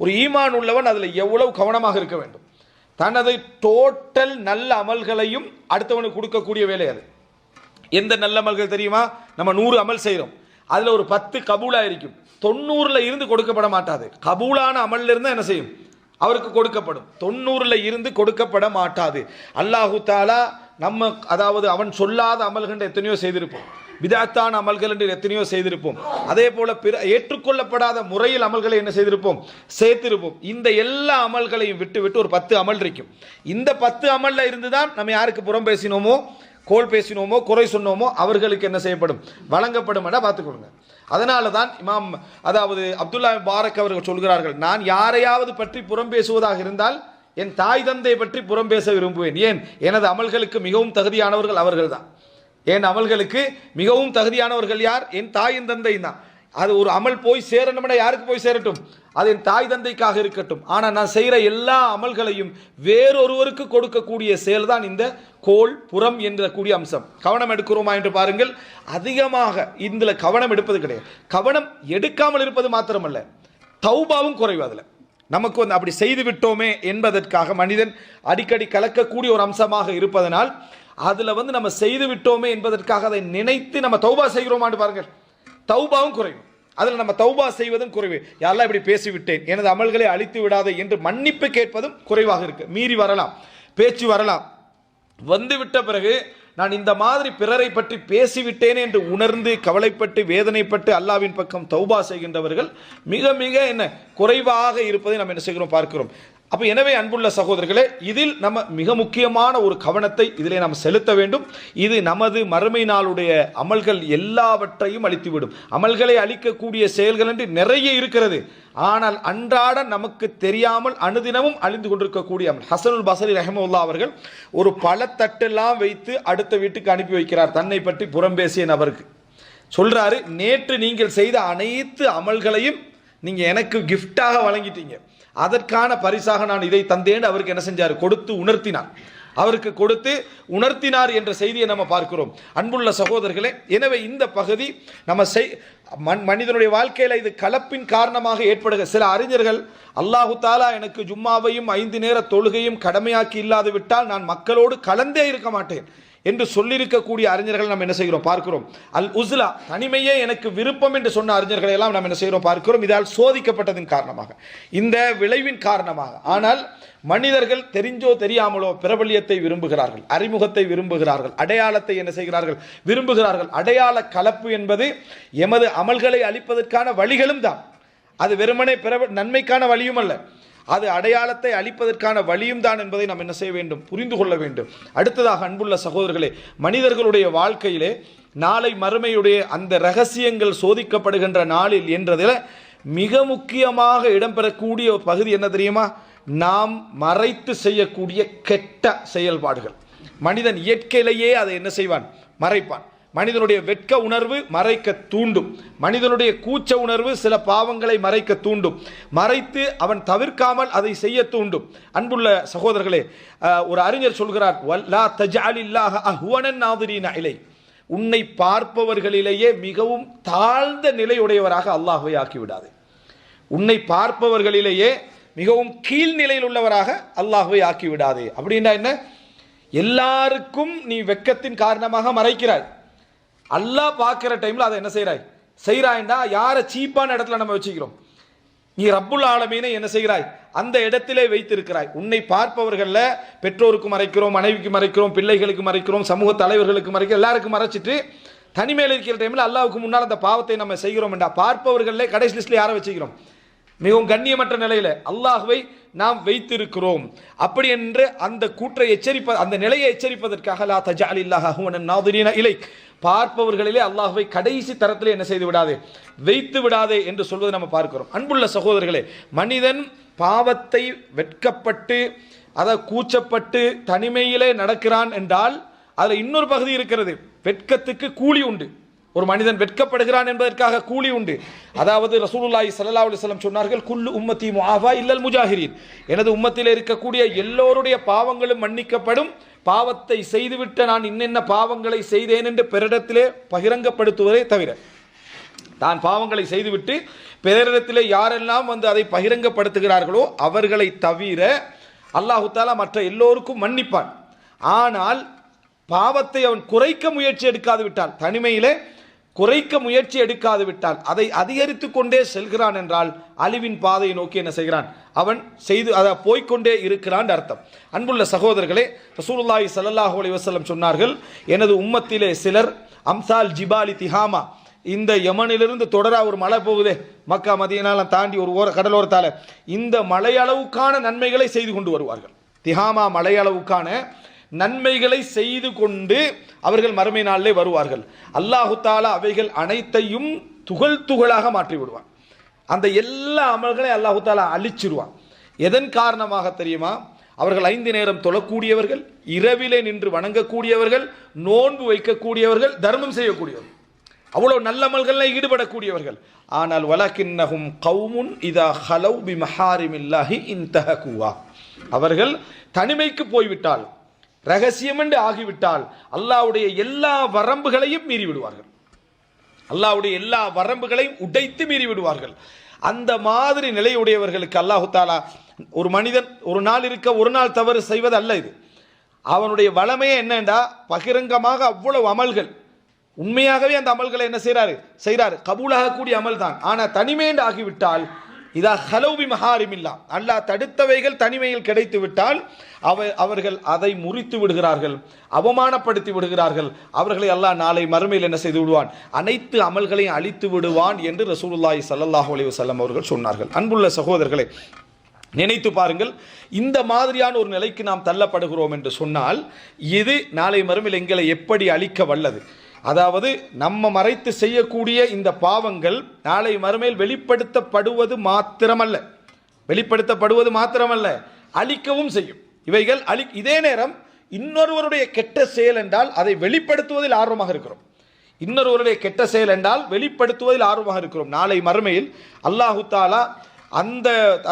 ஒரு ஈமான் உள்ளவன் அதில் எவ்வளவு கவனமாக இருக்க வேண்டும். தனது டோட்டல் நல்ல அமல்களையும் அடுத்தவனுக்கு கொடுக்கக்கூடிய வேலை அது. எந்த நல்ல அமல்கள் தெரியுமா, நம்ம 100 அமல் செய்கிறோம், அதில் ஒரு 10 கபூலா இருக்கும், 90ல் இருந்து கொடுக்கப்பட மாட்டாது. கபூலான அமல்ல இருந்து என்ன செய்யும், அவருக்கு கொடுக்கப்படும், 90ல் இருந்து கொடுக்கப்பட மாட்டாது. அல்லாஹு தஆலா நம்ம அதாவது அவன் சொல்லாத அமல்கள் எத்தனையோ செய்திருப்போம், பிதஅத்தான அமல்கள் என்று எத்தனையோ செய்திருப்போம். அதே போல ஏற்றுக்கொள்ளப்படாத முறையில் அமல்களை என்ன செய்திருப்போம், சேர்த்திருப்போம். இந்த எல்லா அமல்களையும் விட்டு விட்டு ஒரு 10 அமல் இருக்கும். இந்த 10 அமல்ல இருந்துதான் நம்ம யாருக்கு புறம் பேசினோமோ, கோல் பேசினோமோ, குறை சொன்னோமோ அவர்களுக்கு என்ன செய்யப்படும், வழங்கப்படும் என பார்த்துக்கொள்ளுங்க. அதனால தான் இமாம் அதாவது அப்துல்லா பாரக் அவர்கள் சொல்கிறார்கள், நான் யாரையாவது பற்றி புறம் பேசுவதாக இருந்தால் என் தாய் தந்தை பற்றி புறம் பேச விரும்புவேன். ஏன், எனது அமல்களுக்கு மிகவும் தகுதியானவர்கள் அவர்கள் தான். என் அமல்களுக்கு மிகவும் தகுதியானவர்கள் யார், என் தாயின் தந்தை தான். அது ஒரு அமல் போய் சேரணும்னா யாருக்கு போய் சேரட்டும், அது என் தாய் தந்தைக்காக இருக்கட்டும். ஆனால் நான் செய்கிற எல்லா அமல்களையும் வேறொருவருக்கு கொடுக்கக்கூடிய செயல் தான் இந்த கோல் புறம் என்ற கூடிய அம்சம். கவனம் எடுக்கிறோமா என்று பாருங்கள். அதிகமாக இதில் கவனம் எடுப்பது கிடையாது. கவனம் எடுக்காமல் இருப்பது மாத்திரமல்ல, தௌபாவும் குறைவு. அதில் நமக்கு அப்படி செய்து விட்டோமே என்பதற்காக மனிதன் அடிக்கடி கலக்கக்கூடிய ஒரு அம்சமாக இருப்பதனால் அதில் நம்ம செய்து விட்டோமே என்பதற்காக அதை நினைத்து நம்ம தௌபா செய்கிறோமான்னு பாருங்கள், தௌபாவும் குறைவு. அதில் நம்ம தௌபா செய்வதும் குறைவு. யாரெல்லாம் இப்படி பேசிவிட்டேன், எனது அமல்களை அழித்து விடாதே என்று மன்னிப்பு கேட்பதும் குறைவாக இருக்கு. மீறி வரலாம், பேச்சு வரலாம். வந்துவிட்ட பிறகு நான் இந்த மாதிரி பிறரை பற்றி பேசிவிட்டேன் என்று உணர்ந்து கவலைப்பட்டு வேதனைப்பட்டு அல்லாவின் பக்கம் தௌபா செய்கின்றவர்கள் மிக மிக என்ன குறைவாக இருப்பதை நம்ம என்ன செய்கிறோம், பார்க்கிறோம். அப்போ எனவே அன்புள்ள சகோதரர்களே, இதில் நம்ம மிக முக்கியமான ஒரு கவனத்தை இதிலே நாம் செலுத்த வேண்டும். இது நமது மறுமை நாளுடைய அமல்கள் எல்லாவற்றையும் அழித்துவிடும். அமல்களை அழிக்கக்கூடிய செயல்கள் என்று நிறைய இருக்கிறது. ஆனால் அன்றாட நமக்கு தெரியாமல் அனுதினமும் அழிந்து கொண்டிருக்கக்கூடிய அமல். ஹசனுல் பஸ்ரி ரஹ்மத்துல்லாஹி அவர்கள் ஒரு பழத்தட்டெல்லாம் வைத்து அடுத்த வீட்டுக்கு அனுப்பி வைக்கிறார். தன்னை பற்றி புறம் பேசிய நபருக்கு சொல்றாரு, நேற்று நீங்கள் செய்த அனைத்து அமல்களையும் நீங்க எனக்கு கிஃப்டாக வழங்கிட்டீங்க, அதற்கான பரிசாக நான் இதை தந்தேன். அவருக்கு என்ன செஞ்சார், கொடுத்து உணர்த்தினார். அவருக்கு கொடுத்து உணர்த்தினார் என்ற செய்தியை நம்ம பார்க்கிறோம். அன்புள்ள சகோதரர்களே, எனவே இந்த பகுதி நம்ம மனிதனுடைய வாழ்க்கையில் இது கலப்பின் காரணமாக ஏற்படுகிற சில அறிஞர்கள், அல்லாஹு தாலா எனக்கு ஜும்மாவையும் 5 நேர தொழுகையும் கடமையாக்கி இல்லாது விட்டால் நான் மக்களோடு கலந்தே இருக்க மாட்டேன் என்று சொல்லியிருக்கக்கூடிய அறிஞர்கள் நம்ம என்ன செய்கிறோம், பார்க்கிறோம். அல் உஸ்லா, தனிமையே எனக்கு விருப்பம் என்று சொன்ன அறிஞர்களை எல்லாம் நம்ம என்ன செய்கிறோம், பார்க்கிறோம். இதால் சோதிக்கப்பட்டதின் காரணமாக, இந்த விளைவின் காரணமாக. ஆனால் மனிதர்கள் தெரிஞ்சோ தெரியாமலோ பிரபல்யத்தை விரும்புகிறார்கள், அறிமுகத்தை விரும்புகிறார்கள், அடையாளத்தை என்ன செய்கிறார்கள், விரும்புகிறார்கள். அடையாள கலப்பு என்பது எமது அமல்களை அளிப்பதற்கான வழிகளும் தான். அது வெறுமனே நன்மைக்கான வழியும் அல்ல, அது அடையாளத்தை அளிப்பதற்கான வழியும் தான் என்பதை நாம் என்ன செய்ய வேண்டும், புரிந்து கொள்ள வேண்டும். அடுத்ததாக அன்புள்ள சகோதரர்களே, மனிதர்களுடைய வாழ்க்கையிலே நாளை மறுமையுடைய அந்த ரகசியங்கள் சோதிக்கப்படுகின்ற நாளில் என்றதில் மிக முக்கியமாக இடம்பெறக்கூடிய ஒரு பகுதி என்ன தெரியுமா, நாம் மறைத்து செய்யக்கூடிய கெட்ட செயல்பாடுகள். மனிதன் இயற்கையிலேயே அதை என்ன செய்வான், மறைப்பான். மனிதனுடைய வெட்க உணர்வு மறைக்க தூண்டும், மனிதனுடைய கூச்ச உணர்வு சில பாவங்களை மறைக்க தூண்டும், மறைத்து அவன் தவிர்க்காமல் அதை செய்ய தூண்டும். அன்புள்ள சகோதரர்களே, ஒரு அறிஞர் சொல்கிறார், லா தஜ்அலில்லாஹ அஹ்வனன் நாதிரீன இலை, உன்னை பார்ப்பவர்களிலேயே மிகவும் தாழ்ந்த நிலையுடையவராக அல்லாஹ்வை ஆக்கிவிடாது. உன்னை பார்ப்பவர்களிலேயே மிகவும் கீழ்நிலையில் உள்ளவராக அல்லாஹ்வை ஆக்கிவிடாது. அப்படின்னா என்ன, எல்லாருக்கும் நீ வெட்கத்தின் காரணமாக மறைக்கிறாய், அல்லாஹ் பார்க்கிற டைம்ல அதை என்ன செய்கிறாய்டா, யாரை சீப்பான இடத்துல நம்ம வச்சுக்கிறோம், நீ ரப்புல் ஆலமீனை என்ன செய்கிறாய், அந்த இடத்திலே வைத்திருக்கிறாய். உன்னை பார்ப்பவர்கள்ல பெற்றோருக்கு மறைக்கிறோம், மனைவிக்கு மறைக்கிறோம், பிள்ளைகளுக்கு மறைக்கிறோம், சமூக தலைவர்களுக்கு மறைக்கிறோம், எல்லாருக்கும் மறைச்சிட்டு தனிமையில் இருக்கிற டைம்ல அல்லாஹ்வுக்கு முன்னால் அந்த பாவத்தை நம்ம செய்கிறோம் என்றா, பார்ப்பவர்களே கடைசி லிஸ்ட்ல யாரை வச்சுக்கிறோம், மிகவும் கண்ணியமற்ற நிலையில அல்லாஹ்வை நாம் வைத்திருக்கிறோம். அப்படி என்று அந்த கூற்றை அந்த நிலையை எச்சரிப்பதற்காக லா தஜ்அலில்லாஹ அஹ்வனன் நாதிரீன இலைக், பார்ப்பவர்களிலே அல்லாஹ்வை கடைசி தரத்திலே என்ன செய்து விடாதே, வைத்து விடாதே என்று சொல்வதை நம்ம பார்க்கிறோம். அன்புள்ள சகோதரர்களே, மனிதன் பாவத்தை வெட்கப்பட்டு அதை கூச்சப்பட்டு தனிமையிலே நடக்கிறான் என்றால் அதில் இன்னொரு பகுதி இருக்கிறது, வெட்கத்துக்கு கூலி உண்டு. ஒரு மனிதன் வெட்கப்படுகிறான் என்பதற்காக கூலி உண்டு. அதாவது ரசூலுல்லாஹி ஸல்லல்லாஹு அலைஹி வஸல்லம் சொன்னார்கள், குல்லு உம்மத்தி முஆஃபா இல்லல் முஜாஹிரீன், எனது உம்மத்திலே இருக்கக்கூடிய எல்லோருடைய பாவங்களும் மன்னிக்கப்படும், பாவத்தை செய்துவிட்ட நான் இன்னென்ன பாவங்களை செய்தேன் என்று பிறரிடத்திலே பகிரங்கப்படுத்துவதை தவிர, தான் பாவங்களை செய்துவிட்டு பிறரிடத்திலே யாரெல்லாம் அதை பகிரங்கப்படுத்துகிறார்களோ அவர்களை தவிர அல்லாஹு தஆலா மற்ற எல்லோருக்கும் மன்னிப்பான். ஆனால் பாவத்தை அவன் குறைக்க முயற்சி எடுக்காது விட்டால், தனிமையிலே குறைக்க முயற்சி எடுக்காது விட்டால் அதை அதிகரித்து கொண்டே செல்கிறான் என்றால் அழிவின் பாதையை நோக்கி என்ன செய்கிறான், அவன் போய்கொண்டே இருக்கிறான் அர்த்தம். அன்புள்ள சகோதரர்களே, ரசூலுல்லாஹி ஸல்லல்லாஹு அலைஹி வஸல்லம் சொன்னார்கள், எனது உம்மத்திலே சிலர் அம்சால் ஜிபாலி திஹாமா, இந்த யமனிலிருந்து தொடரா ஒரு மலை போகுதே மக்கா மதீனாலாம் தாண்டி ஒரு கடலோரத்தால, இந்த மலையளவுக்கான நன்மைகளை செய்து கொண்டு வருவார்கள். திஹாமா மலையளவுக்கான நன்மைகளை செய்து கொண்டு அவர்கள் மறுமை நாளிலே வருவார்கள். அல்லாஹு தாலா அவைகள் அனைத்தையும் துகள் துகளாக மாற்றி விடுவான். அந்த எல்லா அமல்களையும் அல்லாஹு தாலா அழிச்சிருவான். எதன் காரணமாக தெரியுமா? அவர்கள் 5 நேரம் தொழக்கூடியவர்கள், இரவிலே நின்று வணங்கக்கூடியவர்கள், நோன்பு வைக்கக்கூடியவர்கள், தர்மம் செய்யக்கூடியவர்கள், அவ்வளவு நல்ல அமல்களில் ஈடுபடக்கூடியவர்கள். ஆனால் வலக்கின்னஹும் கௌமுன் இதா ஹலவ் பி மஹாரிமில்லாஹி இன்தஹகுவா, அவர்கள் தனிமைக்கு போய்விட்டால், ரகசியம் என்று ஆகிவிட்டால் அல்லாஹ்வுடைய எல்லா வரம்புகளையும் மீறி விடுவார்கள். அல்லாஹ்வுடைய எல்லா வரம்புகளையும் உடைத்து மீறி விடுவார்கள். அந்த மாதிரி நிலையுடையவர்களுக்கு அல்லாஹு தாலா, ஒரு மனிதன் ஒரு நாள் இருக்க ஒரு நாள் தவறு செய்வது அல்ல இது. அவனுடைய வளமையே என்னண்டா, பகிரங்கமாக அவ்வளவு அமல்கள், உண்மையாகவே அந்த அமல்களை என்ன செய்கிறாரு, கபூலாகக்கூடிய அமல் தான். ஆனால் தனிமையில் ஆகிவிட்டால், இதா ஹலௌபி மஹாரிமில்லா, அல்லாஹ் தடுத்தவைகள் தனிமையில் கிடைத்து விட்டால் அவர்கள் அதை முறித்து விடுகிறார்கள், அவமானப்படுத்தி விடுகிறார்கள். அவர்களை அல்லாஹ் நாளை மறுமையில் என்ன செய்து விடுவான், அனைத்து அமல்களையும் அழித்து விடுவான் என்று ரசூலுல்லாஹி ஸல்லல்லாஹு அலைஹி வஸல்லம் அவர்கள் சொன்னார்கள். அன்புள்ள சகோதரர்களே, நினைத்து பாருங்கள், இந்த மாதிரியான ஒரு நிலைக்கு நாம் தள்ளப்படுகிறோம் என்று சொன்னால் இது நாளை மறுமையில் எங்களை எப்படி அழிக்க வல்லது. அதாவது நம்ம மறைத்து செய்யக்கூடிய இந்த பாவங்கள் நாளை மறுமையில் வெளிப்படுத்தப்படுவது மாத்திரமல்ல, அழிக்கவும் செய்யும். இவைகள் இதே நேரம் இன்னொருவருடைய கெட்ட செயல் என்றால் அதை வெளிப்படுத்துவதில் ஆர்வமாக இருக்கிறோம். இன்னொருவருடைய கெட்ட செயல் என்றால் வெளிப்படுத்துவதில் ஆர்வமாக இருக்கிறோம். நாளை மறுமையில் அல்லாஹு தாலா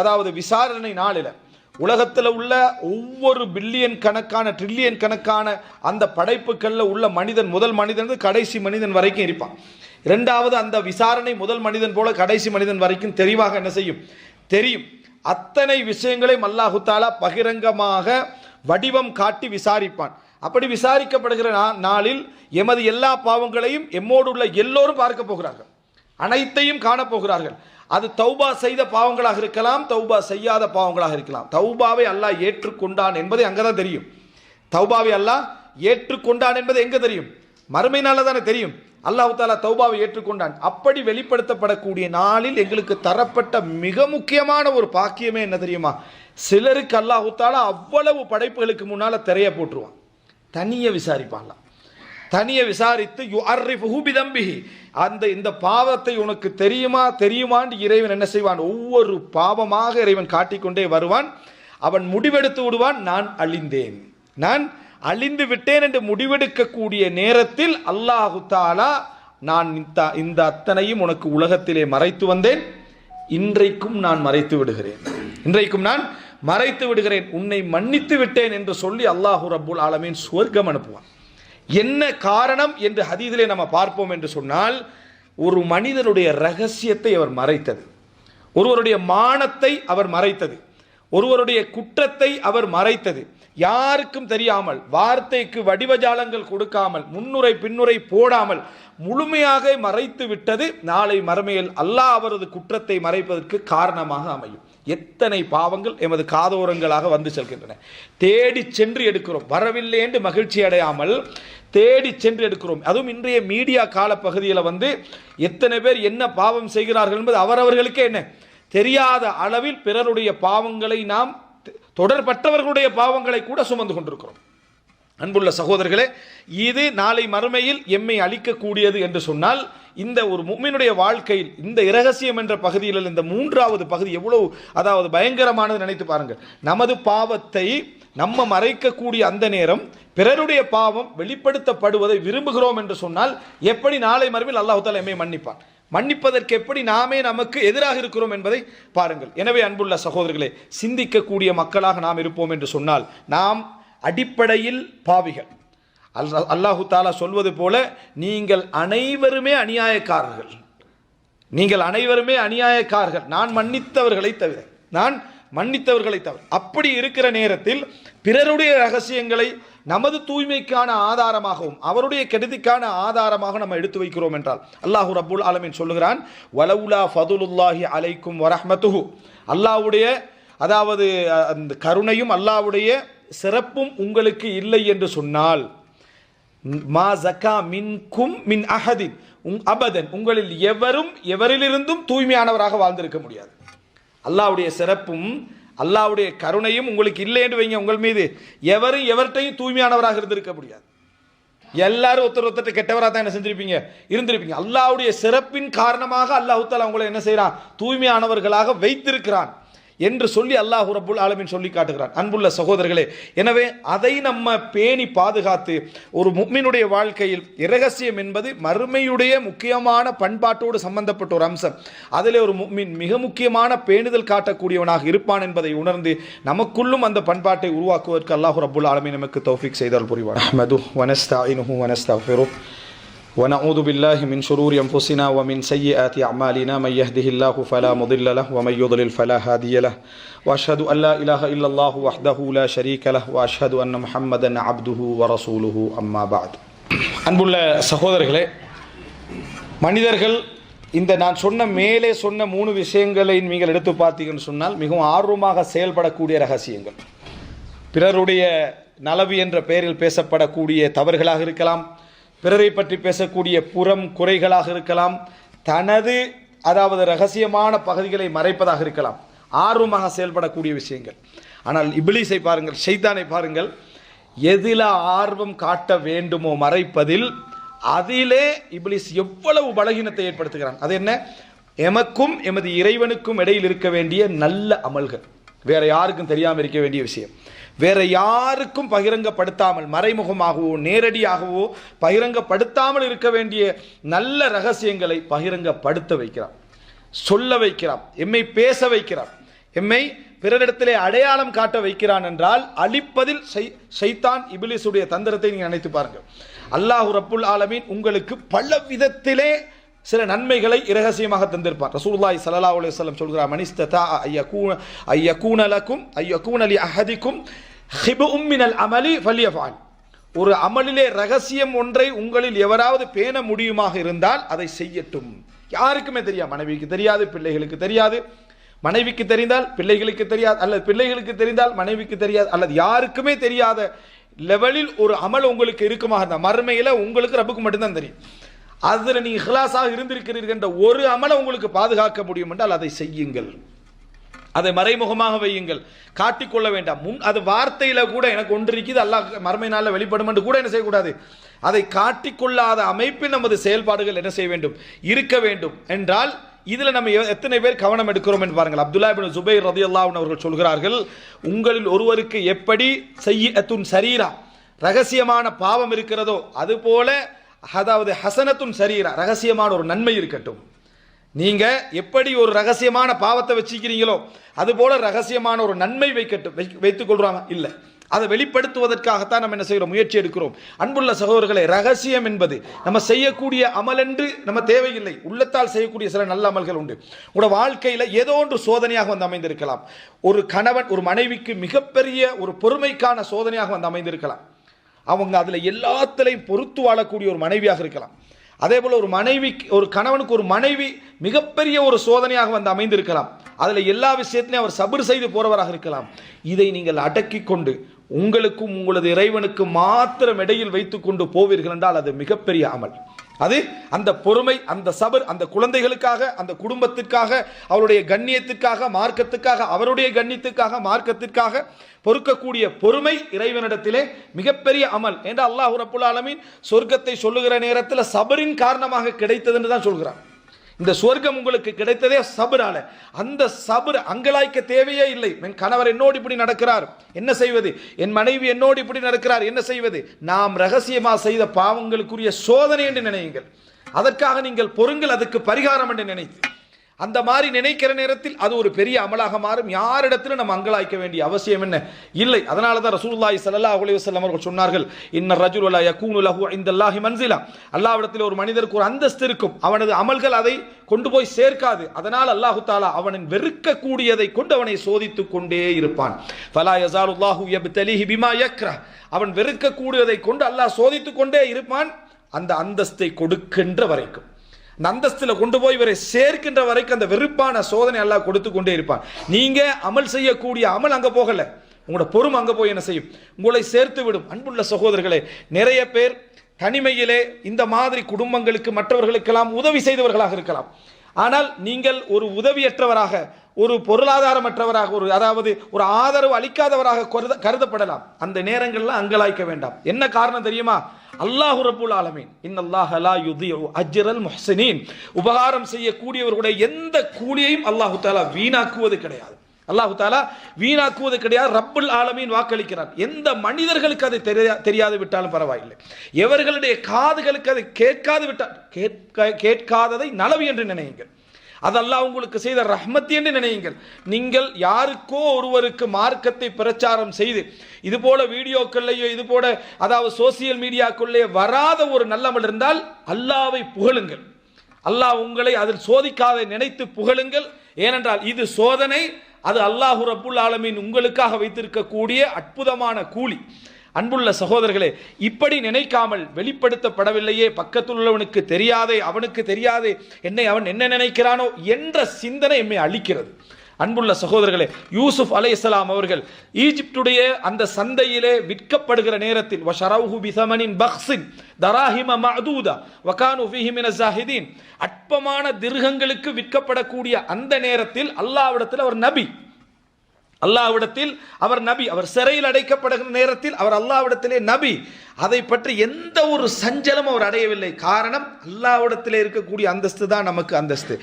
அதாவது விசாரணை நாளில் உலகத்தில் உள்ள ஒவ்வொரு பில்லியன் கணக்கான ட்ரில்லியன் கணக்கான அந்த படைப்புகளில் உள்ள மனிதன், முதல் மனிதன் கடைசி மனிதன் வரைக்கும் இருப்பான். இரண்டாவது, அந்த விசாரணை முதல் மனிதன் போல கடைசி மனிதன் வரைக்கும் தெளிவாக என்ன செய்யும், தெரியும். அத்தனை விஷயங்களையும் அல்லாஹு தாலா பகிரங்கமாக வடிவம் காட்டி விசாரிப்பான். அப்படி விசாரிக்கப்படுகிற நாளில் எமது எல்லா பாவங்களையும் எம்மோடு உள்ள எல்லோரும் பார்க்க போகிறார்கள், அனைத்தையும் காணப்போகிறார்கள். அது தௌபா செய்த பாவங்களாக இருக்கலாம், தௌபா செய்யாத பாவங்களாக இருக்கலாம். தௌபாவை அல்லாஹ் ஏற்றுக்கொண்டான் என்பதை அங்கதான் தெரியும். தௌபாவை அல்லாஹ் ஏற்றுக்கொண்டான் என்பது எங்க தெரியும்? மறுமை நாளில் தானே தெரியும். அல்லாஹ் தஆலா தௌபாவை ஏற்றுக்கொண்டான். அப்படி வெளிப்படுத்தப்படக்கூடிய நாளில் எங்களுக்கு தரப்பட்ட மிக முக்கியமான ஒரு பாக்கியமே என்ன தெரியுமா? சிலருக்கு அல்லாஹ் தஆலா அவ்வளவு படைப்புகளுக்கு முன்னால திரைய போட்டுருவான், தனிய விசாரிப்பான். தனிய விசாரித்து யுஅர்ரிஃபுஹு பிதம்பிஹி, இந்த பாவத்தை உனக்கு தெரியுமான்னு இறைவன் என்ன செய்வான்? ஒவ்வொரு பாவமாக இறைவன் காட்டிக்கொண்டே வருவான். அவன் முடிவெடுத்து விடுவான், நான் அழிந்து விட்டேன் என்று முடிவெடுக்கக்கூடிய நேரத்தில் அல்லாஹு தஆலா, நான் இந்த அத்தனையும் உனக்கு உலகத்திலே மறைத்து வந்தேன், இன்றைக்கும் நான் மறைத்து விடுகிறேன், உன்னை மன்னித்து விட்டேன் என்று சொல்லி அல்லாஹு ரப்புல் ஆலமீன் சுவர்க்கம் அனுப்புவான். என்ன காரணம் என்று ஹதீஸிலே நம்ம பார்ப்போம் என்று சொன்னால், ஒரு மனிதனுடைய ரகசியத்தை அவர் மறைத்தது, ஒருவருடைய மானத்தை அவர் மறைத்தது, ஒருவருடைய குற்றத்தை அவர் மறைத்தது, யாருக்கும் தெரியாமல், வார்த்தைக்கு வடிவஜாலங்கள் கொடுக்காமல், முன்னுரை பின்னுரை போடாமல் முழுமையாக மறைத்து விட்டது நாளை மறுமையில் அல்லாஹ் அவரது குற்றத்தை மறைப்பதற்கு காரணமாக அமையும். எத்தனை பாவங்கள் எமது காதோரங்களாக வந்து செல்கின்றன. தேடி சென்று எடுக்கிறோம், வரவில்லை என்று மகிழ்ச்சி அடையாமல் தேடி சென்று எடுக்கிறோம். அதுவும் இன்றைய மீடியா கால பகுதியில் எத்தனை பேர் என்ன பாவம் செய்கிறார்கள் என்பது அவரவர்களுக்கே என்ன தெரியாத அளவில் பிறருடைய பாவங்களை, நாம் தொடர்பற்றவர்களுடைய பாவங்களை கூட சுமந்து கொண்டிருக்கிறோம். அன்புள்ள சகோதரர்களே, இது நாளை மறுமையில் எம்மை அளிக்கக்கூடியது என்று சொன்னால், இந்த ஒரு முஃமினுடைய வாழ்க்கையில் இந்த இரகசியம் என்ற பகுதியில் இந்த மூன்றாவது பகுதி எவ்வளவு பயங்கரமானது நினைத்து பாருங்கள். நமது பாவத்தை நம்ம மறைக்கக்கூடிய அந்த நேரம் பிறருடைய பாவம் வெளிப்படுத்தப்படுவதை விரும்புகிறோம் என்று சொன்னால், எப்படி நாளை மறுமையில் அல்லாஹ் தஆலா எம்மை மன்னிப்பான்? மன்னிப்பதற்கு எப்படி நாமே நமக்கு எதிராக இருக்கிறோம் என்பதை பாருங்கள். எனவே அன்புள்ள சகோதரர்களே, சிந்திக்கக்கூடிய மக்களாக நாம் இருப்போம் என்று சொன்னால், நாம் அடிப்படையில் பாவிகள். அல்லாஹு தஆலா சொல்வது போல, நீங்கள் அனைவருமே அநியாயக்காரர்கள், நான் மன்னித்தவர்களை தவிர. அப்படி இருக்கிற நேரத்தில் பிறருடைய ரகசியங்களை நமது தூய்மைக்கான ஆதாரமாகவும் அவருடைய கெடுதிக்கான ஆதாரமாக நம்ம எடுத்து வைக்கிறோம் என்றால் அல்லாஹ் ரப்புல் ஆலமீன் சொல்லுகிறான், வலவுலா ஃபதுலுல்லாஹி அலைக்கும் வரஹ்மத்துஹு, அல்லாஹ்வுடைய அதாவது அந்த கருணையும் அல்லாஹ்வுடைய சிறப்பும் உங்களுக்கு இல்லை என்று சொன்னால், மா ஜக்கா மின்கும் மின் அஹதின், அபதன், உங்களில் எவரிலிருந்தும் தூய்மையானவராக வாழ்ந்திருக்க முடியாது. அல்லாஹ்வுடைய சிறப்பும் அல்லாஹ்வுடைய கருணையும் உங்களுக்கு இல்லை என்று வைங்க, உங்கள் மீது எவர்கிட்டையும் தூய்மையானவராக இருந்திருக்க முடியாது. எல்லாரும் ஒருத்தர் கெட்டவராக தான் என்ன செஞ்சிருப்பீங்க, இருந்திருப்பீங்க. அல்லாஹ்வுடைய சிறப்பின் காரணமாக அல்லாஹ் தஆலா உங்களை என்ன செய்யறான், தூய்மையானவர்களாக வைத்திருக்கிறான் என்று சொல்லி அல்லாஹ் ரப்புல் ஆலமீன் சொல்லி காட்டுகிறான். அன்புள்ள சகோதரர்களே, எனவே அதை நம்ம பேணி பாதுகாத்து ஒரு முஃமினுடைய வாழ்க்கையில் இரகசியம் என்பது மறுமையுடைய முக்கியமான பண்பாட்டோடு சம்பந்தப்பட்ட ஒரு அம்சம். அதிலே ஒரு முஃமின் மிக முக்கியமான பேணுதல் காட்டக்கூடியவனாக இருப்பான் என்பதை உணர்ந்து நமக்குள்ளும் அந்த பண்பாட்டை உருவாக்குவதற்கு அல்லாஹ் ரப்புல் ஆலமீன் நமக்கு தௌஃபீக் செய்தால் புரிவார். அஹ்மதுஹு வ நஸ்தஈனுஹு வ நஸ்தக்ஃபிருஹு ونعوذ بالله من شرور أنفسنا ومن سيئات أعمالنا من يهده الله فلا مضل له ومن يضلل فلا هادي له وأشهد أن لا إله إلا الله وحده لا شريك له وأشهد أن محمدا عبده ورسوله أما بعد. அன்புள்ள சகோதரர்களே, மனிதர்கள் இந்த நான் சொன்ன மேலே சொன்ன 3 விஷயங்களை நீங்கள் எடுத்து பார்த்தீங்கன்னு சொன்னால் மிகவும் ஆர்வமாக செயல்படக்கூடிய ரகசியங்கள், பிறருடைய நலவு என்ற பெயரில் பேசப்படக்கூடிய தவறுகளாக இருக்கலாம், பிறரை பற்றி பேசக்கூடிய புறம் குறைகளாக இருக்கலாம், தனது அதாவது ரகசியமான பகுதிகளை மறைப்பதாக இருக்கலாம், ஆர்வமாக செயல்படக்கூடிய விஷயங்கள். ஆனால் இப்லீஸை பாருங்கள், ஷைத்தானை பாருங்கள், எதில் ஆர்வம் காட்ட வேண்டுமோ மறைப்பதில், அதிலே இப்லீஸ் எவ்வளவு பலகீனத்தை ஏற்படுத்துகிறான். அது என்ன, எமக்கும் எமது இறைவனுக்கும் இடையில் இருக்க வேண்டிய நல்ல அமல்கள், வேற யாருக்கும் தெரியாமல் இருக்க வேண்டிய விஷயம், வேற யாருக்கும் பகிரங்கப்படுத்தாமல் மறைமுகமாகவோ நேரடியாகவோ பகிரங்கப்படுத்தாமல் இருக்க வேண்டிய நல்ல ரகசியங்களை பகிரங்கப்படுத்த வைக்கிறான், சொல்ல வைக்கிறான், எம்மை பேச வைக்கிறான், எம்மை பிறரிடத்திலே அடையாளம் காட்ட வைக்கிறான் என்றால் அழிப்பதில் ஷைத்தான் இப்லீஸுடைய தந்திரத்தை நீங்கள் நினைத்து பாருங்கள். அல்லாஹ் ரப்புல் ஆலமீன் உங்களுக்கு பல விதத்திலே சில நன்மைகளை இரகசியமாக தந்திருப்பார். ரசூலுல்லாஹி ஸல்லல்லாஹு அலைஹி வஸல்லம் சொல்கிறார், மனிஸ்ததா ஐயகூன லகும் ஐயகூன லி அஹதிக்கும் ஹிபும் மினல் அமலி ஃபல்யஃஅல், ஒரு அமலிலே ரகசியம் ஒன்றை உங்களில் எவராவது பேண முடியுமாக இருந்தால் அதை செய்யட்டும். யாருக்குமே தெரியாது, மனைவிக்கு தெரியாது, பிள்ளைகளுக்கு தெரியாது, மனைவிக்கு தெரிந்தால் பிள்ளைகளுக்கு தெரியாது, அல்லது பிள்ளைகளுக்கு தெரிந்தால் மனைவிக்கு தெரியாது, அல்லது யாருக்குமே தெரியாத லெவலில் ஒரு அமல் உங்களுக்கு இருக்குமாக இருந்தால், மறுமையில் உங்களுக்கு ரப்புக்கு மட்டும்தான் தெரியும், அதில் நீ இஹ்லாஸாக இருந்திருக்கிறீர்கள் என்ற ஒரு அமலை உங்களுக்கு பாதுகாக்க முடியும் என்றால் அதை செய்யுங்கள், அதை மறைமுகமாக வையுங்கள், காட்டிக்கொள்ள வேண்டாம். அது வார்த்தையில கூட எனக்கு ஒன்று இருக்குது அல்லாஹ் மறுமை நாளில் வெளிப்படும் என்று கூட என்ன செய்யக்கூடாது, அதை காட்டிக்கொள்ளாத அமைப்பில் நமது செயல்பாடுகள் என்ன செய்ய வேண்டும், இருக்க வேண்டும் என்றால் இதில் நம்ம எத்தனை பேர் கவனம் எடுக்கிறோம் என்று பாருங்கள். அப்துல்லா இப்னு ஜுபைர் ரலியல்லாஹு அன்ஹு அவர்கள் சொல்கிறார்கள், உங்களில் ஒருவருக்கு எப்படி சய்யிஅத்துன் சரீரா ரகசியமான பாவம் இருக்கிறதோ அதுபோல அதாவது ஹசனத்துன் சரீரா ரகசியமான ஒரு நன்மை இருக்கட்டும். நீங்க எப்படி ஒரு ரகசியமான பாவத்தை வச்சுக்கிறீங்களோ அதுபோல ரகசியமான ஒரு நன்மை வைத்துக் கொள்றாங்க இல்லை, அதை வெளிப்படுத்துவதற்காகத்தான் நம்ம என்ன செய்கிறோம், முயற்சி எடுக்கிறோம். அன்புள்ள சகோதரர்களே, ரகசியம் என்பது நம்ம செய்யக்கூடிய அமல் என்று நம்ம தேவையில்லை, உள்ளத்தால் செய்யக்கூடிய சில நல்ல அமல்கள் உண்டு. உங்களோட வாழ்க்கையில் ஏதோ ஒன்று சோதனையாக வந்து அமைந்திருக்கலாம். ஒரு கணவன் ஒரு மனைவிக்கு மிகப்பெரிய ஒரு பொறுமைக்கான சோதனையாக வந்து அமைந்திருக்கலாம். அவங்க அதில் எல்லாத்திலையும் பொறுத்து வாழக்கூடிய ஒரு மனைவியாக இருக்கலாம். அதே போல் ஒரு கணவனுக்கு ஒரு மனைவி மிகப்பெரிய ஒரு சோதனையாக வந்து அமைந்திருக்கலாம். அதில் எல்லா விஷயத்திலையும் அவர் சபர் செய்து போறவராக இருக்கலாம். இதை நீங்கள் அடக்கி கொண்டு உங்களுக்கும் உங்களது இறைவனுக்கு மாத்திரம் இடையில் வைத்துக் கொண்டு போவீர்கள் என்றால் அது மிகப்பெரிய அமல். அது அந்த பொறுமை, அந்த சபர், அந்த குழந்தைகளுக்காக, அந்த குடும்பத்திற்காக, அவருடைய கண்ணியத்திற்காக, மார்க்கத்துக்காக, அவருடைய கண்ணியத்துக்காக, மார்க்கத்திற்காக பொறுக்கக்கூடிய பொறுமை இறைவனிடத்திலே மிகப்பெரிய அமல் என்று அல்லாஹ் ரப்புல் ஆலமீன் சொர்க்கத்தை சொல்லுகிற நேரத்தில் சபரின் காரணமாக கிடைத்தது என்று தான் சொல்கிறான். இந்த சொர்க்கம் உங்களுக்கு கிடைத்ததே சபரால. அந்த சபர் அங்கலாய்க்க தேவையே இல்லை. என் கணவர் என்னோடு இப்படி நடக்கிறார், என்ன செய்வது? என் மனைவி என்னோடு இப்படி நடக்கிறார், என்ன செய்வது? நாம் ரகசியமாக செய்த பாவங்களுக்குரிய சோதனை என்று நினையுங்கள். அதற்காக நீங்கள் பொறுங்கள், அதுக்கு பரிகாரம் என்று நினைத்து அந்த மாதிரி நினைக்கிற நேரத்தில் அது ஒரு பெரிய அமலாக மாறும். யாரிடத்திலும் நம்ம அங்கலாய்க்க வேண்டிய அவசியம் என்ன இல்லை. அதனால தான் ரசூலுல்லாஹி ஸல்லல்லாஹு அலைஹி வஸல்லம் அவர்கள் சொன்னார்கள், இன்ன ரஜுல லா யகூனு லஹு இன்தல்லாஹி மன்சிலா, அல்லாஹ்விடத்தில் ஒரு மனிதருக்கு ஒரு அந்தஸ்து இருக்கும், அவனது அமல்கள் அதை கொண்டு போய் சேர்க்காது. அதனால் அல்லாஹு தஆலா அவனின் வெறுக்கக்கூடியதை கொண்டு அவனை சோதித்துக் கொண்டே இருப்பான். ஃபலா யஸாலுல்லாஹு யப்தலிஹி பிமா யக்ரஹ், அவன் வெறுக்கக்கூடியதை கொண்டு அல்லாஹ் சோதித்துக் கொண்டே இருப்பான், அந்த அந்தஸ்தை கொடுக்கின்ற வரைக்கும், அந்த அந்தஸ்தில் கொண்டு போய் இவரை சேர்க்கின்ற வரைக்கும் அந்த வெறுப்பான சோதனை எல்லாம் கொடுத்து கொண்டே இருப்பான். நீங்க அமல் செய்யக்கூடிய அமல் அங்க போகல, உங்களோட பொறுமை அங்க போய் என்ன செய்யும், உங்களை சேர்த்து விடும். அன்புள்ள சகோதரர்களே, நிறைய பேர் தனிமையிலே இந்த மாதிரி குடும்பங்களுக்கு மற்றவர்களுக்கெல்லாம் உதவி செய்தவர்களாக இருக்கலாம். ஆனால் நீங்கள் ஒரு உதவியற்றவராக, ஒரு பொருளாதாரமற்றவராக, அதாவது ஒரு ஆதரவு அளிக்காதவராக கருதப்படலாம். அந்த நேரங்களில் அங்கலாய்க்க வேண்டாம். என்ன காரணம் தெரியுமா? அல்லாஹு ரப்புல் ஆலமீன் இன்னல்லாஹ லா யுதீஉ அஜ்ரல் முஹ்ஸினீன், உபகாரம் செய்யக்கூடியவர்களுடைய எந்த கூலியையும் அல்லாஹு தஆலா வீணாக்குவது கிடையாது. அல்லாஹு தஆலா வீணாக்குவது கிடையாது. ரப்புல் ஆலமீன் வாக்களிக்கிறார். எந்த மனிதர்களுக்கு அது தெரியாது விட்டாலும் பரவாயில்லை, எவர்களுடைய காதுகளுக்கு அது கேட்காது விட்டால், கேட்காததை நலவு என்று நினையுங்கள், அது அல்லாஹ் உங்களுக்கு செய்த ரஹ்மத் என்று நினையுங்கள். நீங்கள் யாருக்கோ ஒருவருக்கு மார்க்கத்தை பிரச்சாரம் செய்து இது போல வீடியோக்கள்லையோ இது போல அதாவது சோசியல் மீடியாக்குள்ளே வராத ஒரு நல்லமல் இருந்தால் அல்லாஹ்வை புகழுங்கள். அல்லாஹ் உங்களை அதில் சோதிக்காத நினைத்து புகழுங்கள். ஏனென்றால் இது சோதனை, அது அல்லாஹு ரப்புல் ஆலமீன் உங்களுக்காக வைத்திருக்கக்கூடிய அற்புதமான கூலி. அன்புள்ள சகோதரர்களே, இப்படி நினைக்காமல் வெளிப்படுத்தப்படவில்லையே, பக்கத்தில் உள்ளவனுக்கு தெரியாதே, அவனுக்கு தெரியாதே, என்னை அவன் என்ன நினைக்கிறானோ என்ற சிந்தனை எம்மை அளிக்கிறது. அன்புள்ள சகோதரர்களே, யூசுப் அலைஹிஸ்ஸலாம் அவர்கள் ஈஜிப்டுடைய அந்த சந்தையிலே விற்கப்படுகிற நேரத்தில் வஷரவுஹு பிஸமனின் பக்ஸின் தராஹிம மஅதூதா வகானு ஃபீஹி மினஸ் ஸாஹிதீன், அற்பமான திர்ஹங்களுக்கு விற்கப்படக்கூடிய அந்த நேரத்தில் அல்லாஹ்விடத்தில் அவர் நபி, அல்லாஹ்விடத்தில் அவர் நபி, அவர் சிறையில் அடைக்கப்படுகிற நேரத்தில் அவர் அல்லாஹ்விடத்திலே நபி. அதை பற்றி எந்த ஒரு சஞ்சலம் அவர் அடையவில்லை. காரணம், அல்லாஹ்விடத்திலே இருக்கக்கூடிய அந்தஸ்து தான் நமக்கு அந்தஸ்து.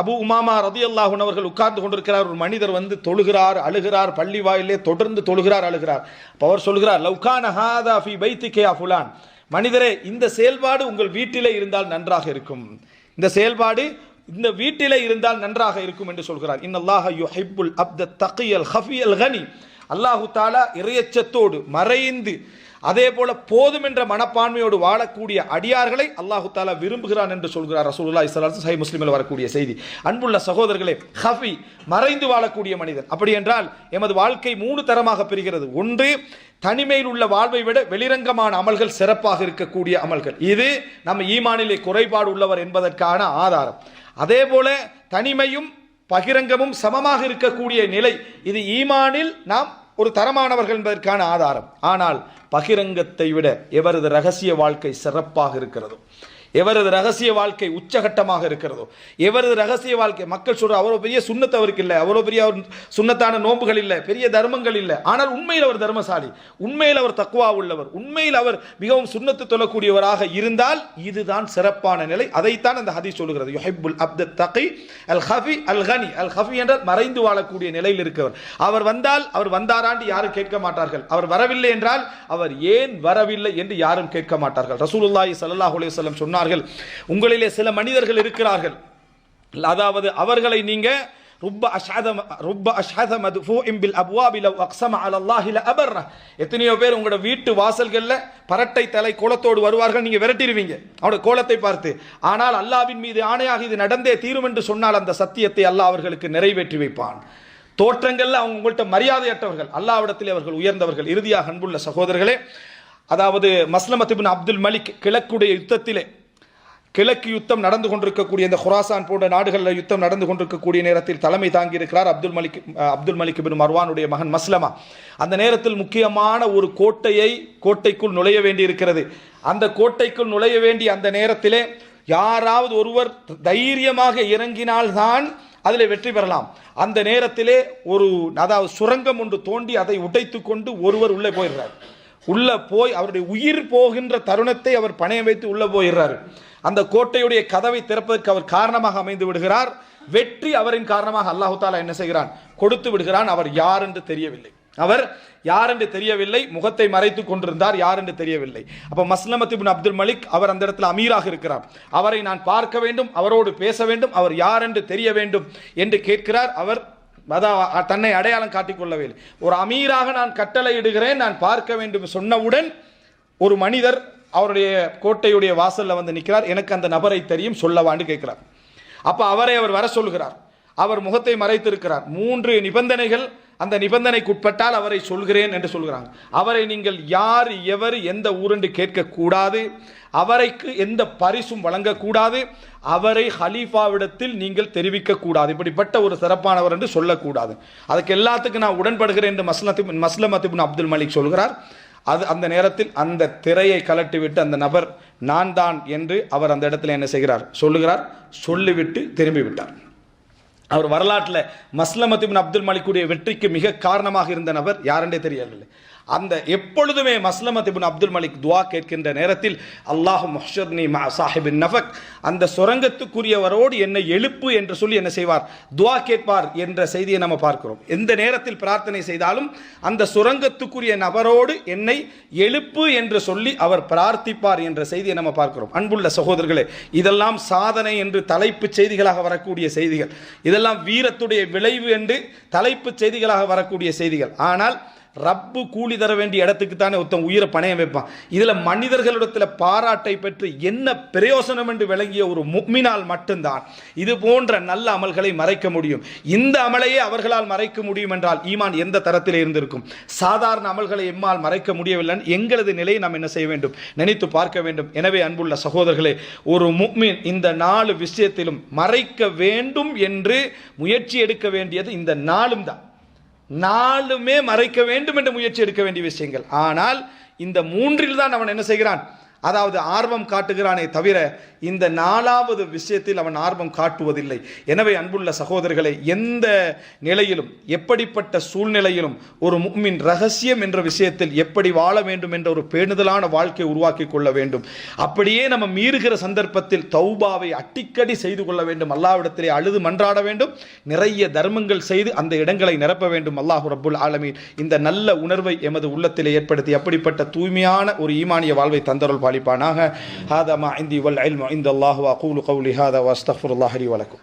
அபு உமாமா ரலியல்லாஹு அன்ஹு அவர்கள் உட்கார்ந்து கொண்டிருக்கிறார். ஒரு மனிதர் வந்து தொழுகிறார், அழுகிறார், பள்ளி வாயிலே தொடர்ந்து தொழுகிறார், அழுகிறார். அவர் சொல்கிறார், லவ்கான ஹாதா ஃபீ பைத்திக யா ஃபுலான், மனிதரே இந்த செயல்பாடு உங்கள் வீட்டிலே இருந்தால் நன்றாக இருக்கும், இந்த செயல்பாடு இந்த வீட்டிலே இருந்தால் நன்றாக இருக்கும் என்று சொல்கிறார். இன்னல்லாஹ யுஹிப்புல் அப்த தகியல் ஹஃபியல் கனி, அல்லாஹு தஆலா இறையச்சத்தோடு மறைந்து அதே போல போதும் என்ற மனப்பான்மையோடு வாழக்கூடிய அடியார்களை அல்லாஹு தஆலா விரும்புகிறான் என்று சொல்கிறார் ரசூலுல்லாஹி ஸல்லல்லாஹு அலைஹி வஸல்லம். சஹீஹ் முஸ்லிமில் வரக்கூடிய செய்தி. அன்புள்ள சகோதரர்களே, ஹஃபி மறைந்து வாழக்கூடிய மனிதன். அப்படி என்றால் எமது வாழ்க்கை 3 தரமாக பிரிகிறது. ஒன்று, தனிமையில் உள்ள வாழ்வை விட வெளிரங்கமான அமல்கள் சிறப்பாக இருக்கக்கூடிய அமல்கள். இது நம்ம ஈமானிலே குறைபாடு உள்ளவர் என்பதற்கான ஆதாரம். அதே போல தனிமையும் பகிரங்கமும் சமமாக இருக்கக்கூடிய நிலை, இது ஈமானில் நாம் ஒரு தரமானவர்கள் என்பதற்கான ஆதாரம். ஆனால் பகிரங்கத்தை விட எவரது ரகசிய வாழ்க்கை சிறப்பாக இருக்கிறதோ, எவரது ரகசிய வாழ்க்கை உச்சகட்டமாக இருக்கிறதோ, எவரது ரகசிய வாழ்க்கை மக்கள் சொல்ற அவ்வளோ பெரிய சுண்ணத்து அவருக்கு இல்லை, அவ்வளோ பெரிய சுண்ணத்தான நோன்புகள் இல்லை, பெரிய தர்மங்கள் இல்லை, ஆனால் உண்மையில் அவர் தர்மசாலி, உண்மையில் அவர் தக்வா உள்ளவர், உண்மையில் அவர் மிகவும் சுண்ணத்து தொழக்கூடியவராக இருந்தால் இதுதான் சிறப்பான நிலை. அதைத்தான் அந்த ஹதீஸ் சொல்கிறது. யுஹிப்புல் அப்த தகி அல் ஹஃபி அல் கனி. அல் ஹஃபி என்றால் மறைந்து வாழக்கூடிய நிலையில் இருக்கவர். அவர் வந்தால் அவர் வந்தாராண்டு யாரும் கேட்க மாட்டார்கள், அவர் வரவில்லை என்றால் அவர் ஏன் வரவில்லை என்று யாரும் கேட்க மாட்டார்கள். ரசூலுல்லாஹி ஸல்லல்லாஹு அலைஹி வஸல்லம் சொன்னார்கள், உங்களிலே சில மனிதர்கள் இருக்கிறார்கள், அதாவது அவர்களை நீங்க எத்தனையோ பேர் உங்களோட வீட்டு வாசல்கள்ல பரட்டை தலை கோலத்தோடு வருவார்கள், நீங்க விரட்டிடுவீங்க அவருடைய கோலத்தை பார்த்து. ஆனால் அல்லாஹ்வின் மீது ஆணையாக இது நடந்தே தீரும் என்று சொன்னால் அந்த சத்தியத்தை அல்லாஹ் அவர்களுக்கு நிறைவேற்றி வைப்பான். தோற்றங்கள்ல அவங்க உங்கள்கிட்ட மரியாதையற்றவர்கள், அல்லாஹ்விடத்தில் அவர்கள் உயர்ந்தவர்கள். இறுதியாக அன்புள்ள சகோதரர்களே, அதாவது மஸ்லமத் இப்னு அப்துல் மலிக் கிழக்குடைய யுத்தத்திலே, கிழக்கு யுத்தம் நடந்து கொண்டிருக்கக்கூடிய இந்த குராசான் போன்ற நாடுகளில் யுத்தம் நடந்து கொண்டிருக்கக்கூடிய நேரத்தில் தலைமை தாங்கி இருக்கிறார் அப்துல் மலிக் இப்னு மர்வானுடைய மகன் மஸ்லமா. அந்த நேரத்தில் முக்கியமான ஒரு கோட்டைக்குள் நுழைய வேண்டி இருக்கிறது. அந்த கோட்டைக்குள் நுழைய வேண்டிய அந்த நேரத்திலே யாராவது ஒருவர் தைரியமாக இறங்கினால்தான் அதில் வெற்றி பெறலாம். அந்த நேரத்திலே அதாவது சுரங்கம் ஒன்று தோண்டி அதை உடைத்து கொண்டு ஒருவர் உள்ளே போயிடுறார். உள்ள போய் அவருடைய உயிர் போகின்ற தருணத்தை அவர் பணையம் வைத்து உள்ள போயிடுறார். அந்த கோட்டையுடைய கதவை திறப்பதற்கு அவர் காரணமாக அமைந்து விடுகிறார். வெற்றி அவரின் காரணமாக அல்லாஹு தஆலா என்ன செய்கிறான், கொடுத்து விடுகிறான். அவர் யார் என்று தெரியவில்லை. அவர் யார் என்று தெரியவில்லை, முகத்தை மறைத்து கொண்டிருந்தார், யார் என்று தெரியவில்லை. அப்ப மஸ்லமத் இப்னு அப்துல் மலிக் அவர் அந்த இடத்துல அமீராக இருக்கிறார். அவரை நான் பார்க்க வேண்டும், அவரோடு பேச வேண்டும், அவர் யார் என்று தெரிய வேண்டும் என்று கேட்கிறார். அவர் தன்னை அடையாளம் காட்டிக்கொள்ளவில்லை. ஒரு அமீராக நான் கட்டளை இடுகிறேன், நான் பார்க்க வேண்டும் சொன்னவுடன் ஒரு மனிதர் அவருடைய கோட்டையுடைய வாசல்ல வந்து நிற்கிறார். எனக்கு அந்த நபரை தெரியும், சொல்லவான்னு கேட்கிறார். அப்ப அவரை அவர் வர சொல்கிறார். அவர் முகத்தை மறைத்திருக்கிறார். 3 நிபந்தனைகள், அந்த நிபந்தனைக்கு உட்பட்டால் அவரை சொல்கிறேன் என்று சொல்கிறாங்க. அவரை நீங்கள் யார், எவர், எந்த ஊர் என்று கேட்கக்கூடாது, அவரைக்கு எந்த பரிசும் வழங்கக்கூடாது, அவரை ஹலீஃபாவிடத்தில் நீங்கள் தெரிவிக்கக்கூடாது, இப்படிப்பட்ட ஒரு சிறப்பானவர் என்று சொல்லக்கூடாது. அதுக்கு எல்லாத்துக்கும் நான் உடன்படுகிறேன் என்று மஸ்லமத் இப்னு அப்துல் மலிக் சொல்கிறார். அந்த நேரத்தில் அந்த திரையை கலட்டிவிட்டு அந்த நபர் நான் தான் என்று அவர் அந்த இடத்துல என்ன செய்கிறார், சொல்லுகிறார். சொல்லிவிட்டு திரும்பி விட்டார். அவர் வரலாற்றில் மஸ்லமத் இப்னு அப்துல் மலிக்குடைய வெற்றிக்கு மிக காரணமாக இருந்த நபர் யாரென்றே தெரியவில்லை. அந்த எப்பொழுதுமே மஸ்லமத் இப்னு அப்துல் மலிக் துவா கேட்கின்ற நேரத்தில் அல்லாஹ் முஹ்ஷர்னி மா சாஹிபின் நஃபக், அந்த சுரங்கத்துக்குரியவரோடு என்னை எழுப்பு என்று சொல்லி என்ன செய்வார், துவா கேட்பார் என்ற செய்தியை நம்ம பார்க்கிறோம். எந்த நேரத்தில் பிரார்த்தனை செய்தாலும் அந்த சுரங்கத்துக்குரிய நபரோடு என்னை எழுப்பு என்று சொல்லி அவர் பிரார்த்திப்பார் என்ற செய்தியை நம்ம பார்க்கிறோம். அன்புள்ள சகோதரர்களே, இதெல்லாம் சாதனை என்று தலைப்பு செய்திகளாக வரக்கூடிய செய்திகள், இதெல்லாம் வீரத்துடைய விளைவு என்று தலைப்பு செய்திகளாக வரக்கூடிய செய்திகள். ஆனால் ரப்பு கூலி தர வேண்டிய இடத்துக்கு தானே ஒருத்தன் உயிரை பணையம் வைப்பான். இதுல மனிதர்களிடத்தில் பாராட்டை பெற்று என்ன பிரயோசனம் என்று விளங்கிய ஒரு முஃமினால் மட்டும்தான் இது போன்ற நல்ல அமல்களை மறைக்க முடியும். இந்த அமலையே அவர்களால் மறைக்க முடியும் என்றால் ஈமான் எந்த தரத்தில் இருந்திருக்கும். சாதாரண அமல்களை எம்மால் மறைக்க முடியவில்லை. எங்களது நிலையை நாம் என்ன செய்ய வேண்டும், நினைத்து பார்க்க வேண்டும். எனவே அன்புள்ள சகோதரர்களே, ஒரு முஃமின் இந்த 4 விஷயத்திலும் மறைக்க வேண்டும் என்று முயற்சி எடுக்க வேண்டியது இந்த 4ம் தான். 4மே மறைக்க வேண்டும் என்று முயற்சி எடுக்க வேண்டிய விஷயங்கள். ஆனால் இந்த 3இல் தான் அவன் என்ன செய்கிறான், அதாவது ஆர்வம் காட்டுகிறானே தவிர இந்த 4வது விஷயத்தில் அவன் ஆர்வம் காட்டுவதில்லை. எனவே அன்புள்ள சகோதரர்களை, எந்த நிலையிலும் எப்படிப்பட்ட சூழ்நிலையிலும் ஒரு முஃமின் ரகசியம் என்ற விஷயத்தில் எப்படி வாழ வேண்டும் என்ற ஒரு பேணுதலான வாழ்க்கையை உருவாக்கி கொள்ள வேண்டும். அப்படியே நம்ம மீறுகிற சந்தர்ப்பத்தில் தௌபாவை அடிக்கடி செய்து கொள்ள வேண்டும். அல்லாஹ்விடத்திலே அழுது மன்றாட வேண்டும். நிறைய தர்மங்கள் செய்து அந்த இடங்களை நிரப்ப வேண்டும். அல்லாஹ் ரப்புல் ஆலமீன் இந்த நல்ல உணர்வை எமது உள்ளத்திலே ஏற்படுத்தி அப்படிப்பட்ட தூய்மையான ஒரு ஈமானிய வாழ்வை தந்தருள் பாலிப்பானாக. ஹாதா மா இந்தி வல் இல்மு இந்தல்லாஹு வ அகூலு கௌலி ஹாதா வ அஸ்தக்ஃபிருல்லாஹி லி வ லக்கும்.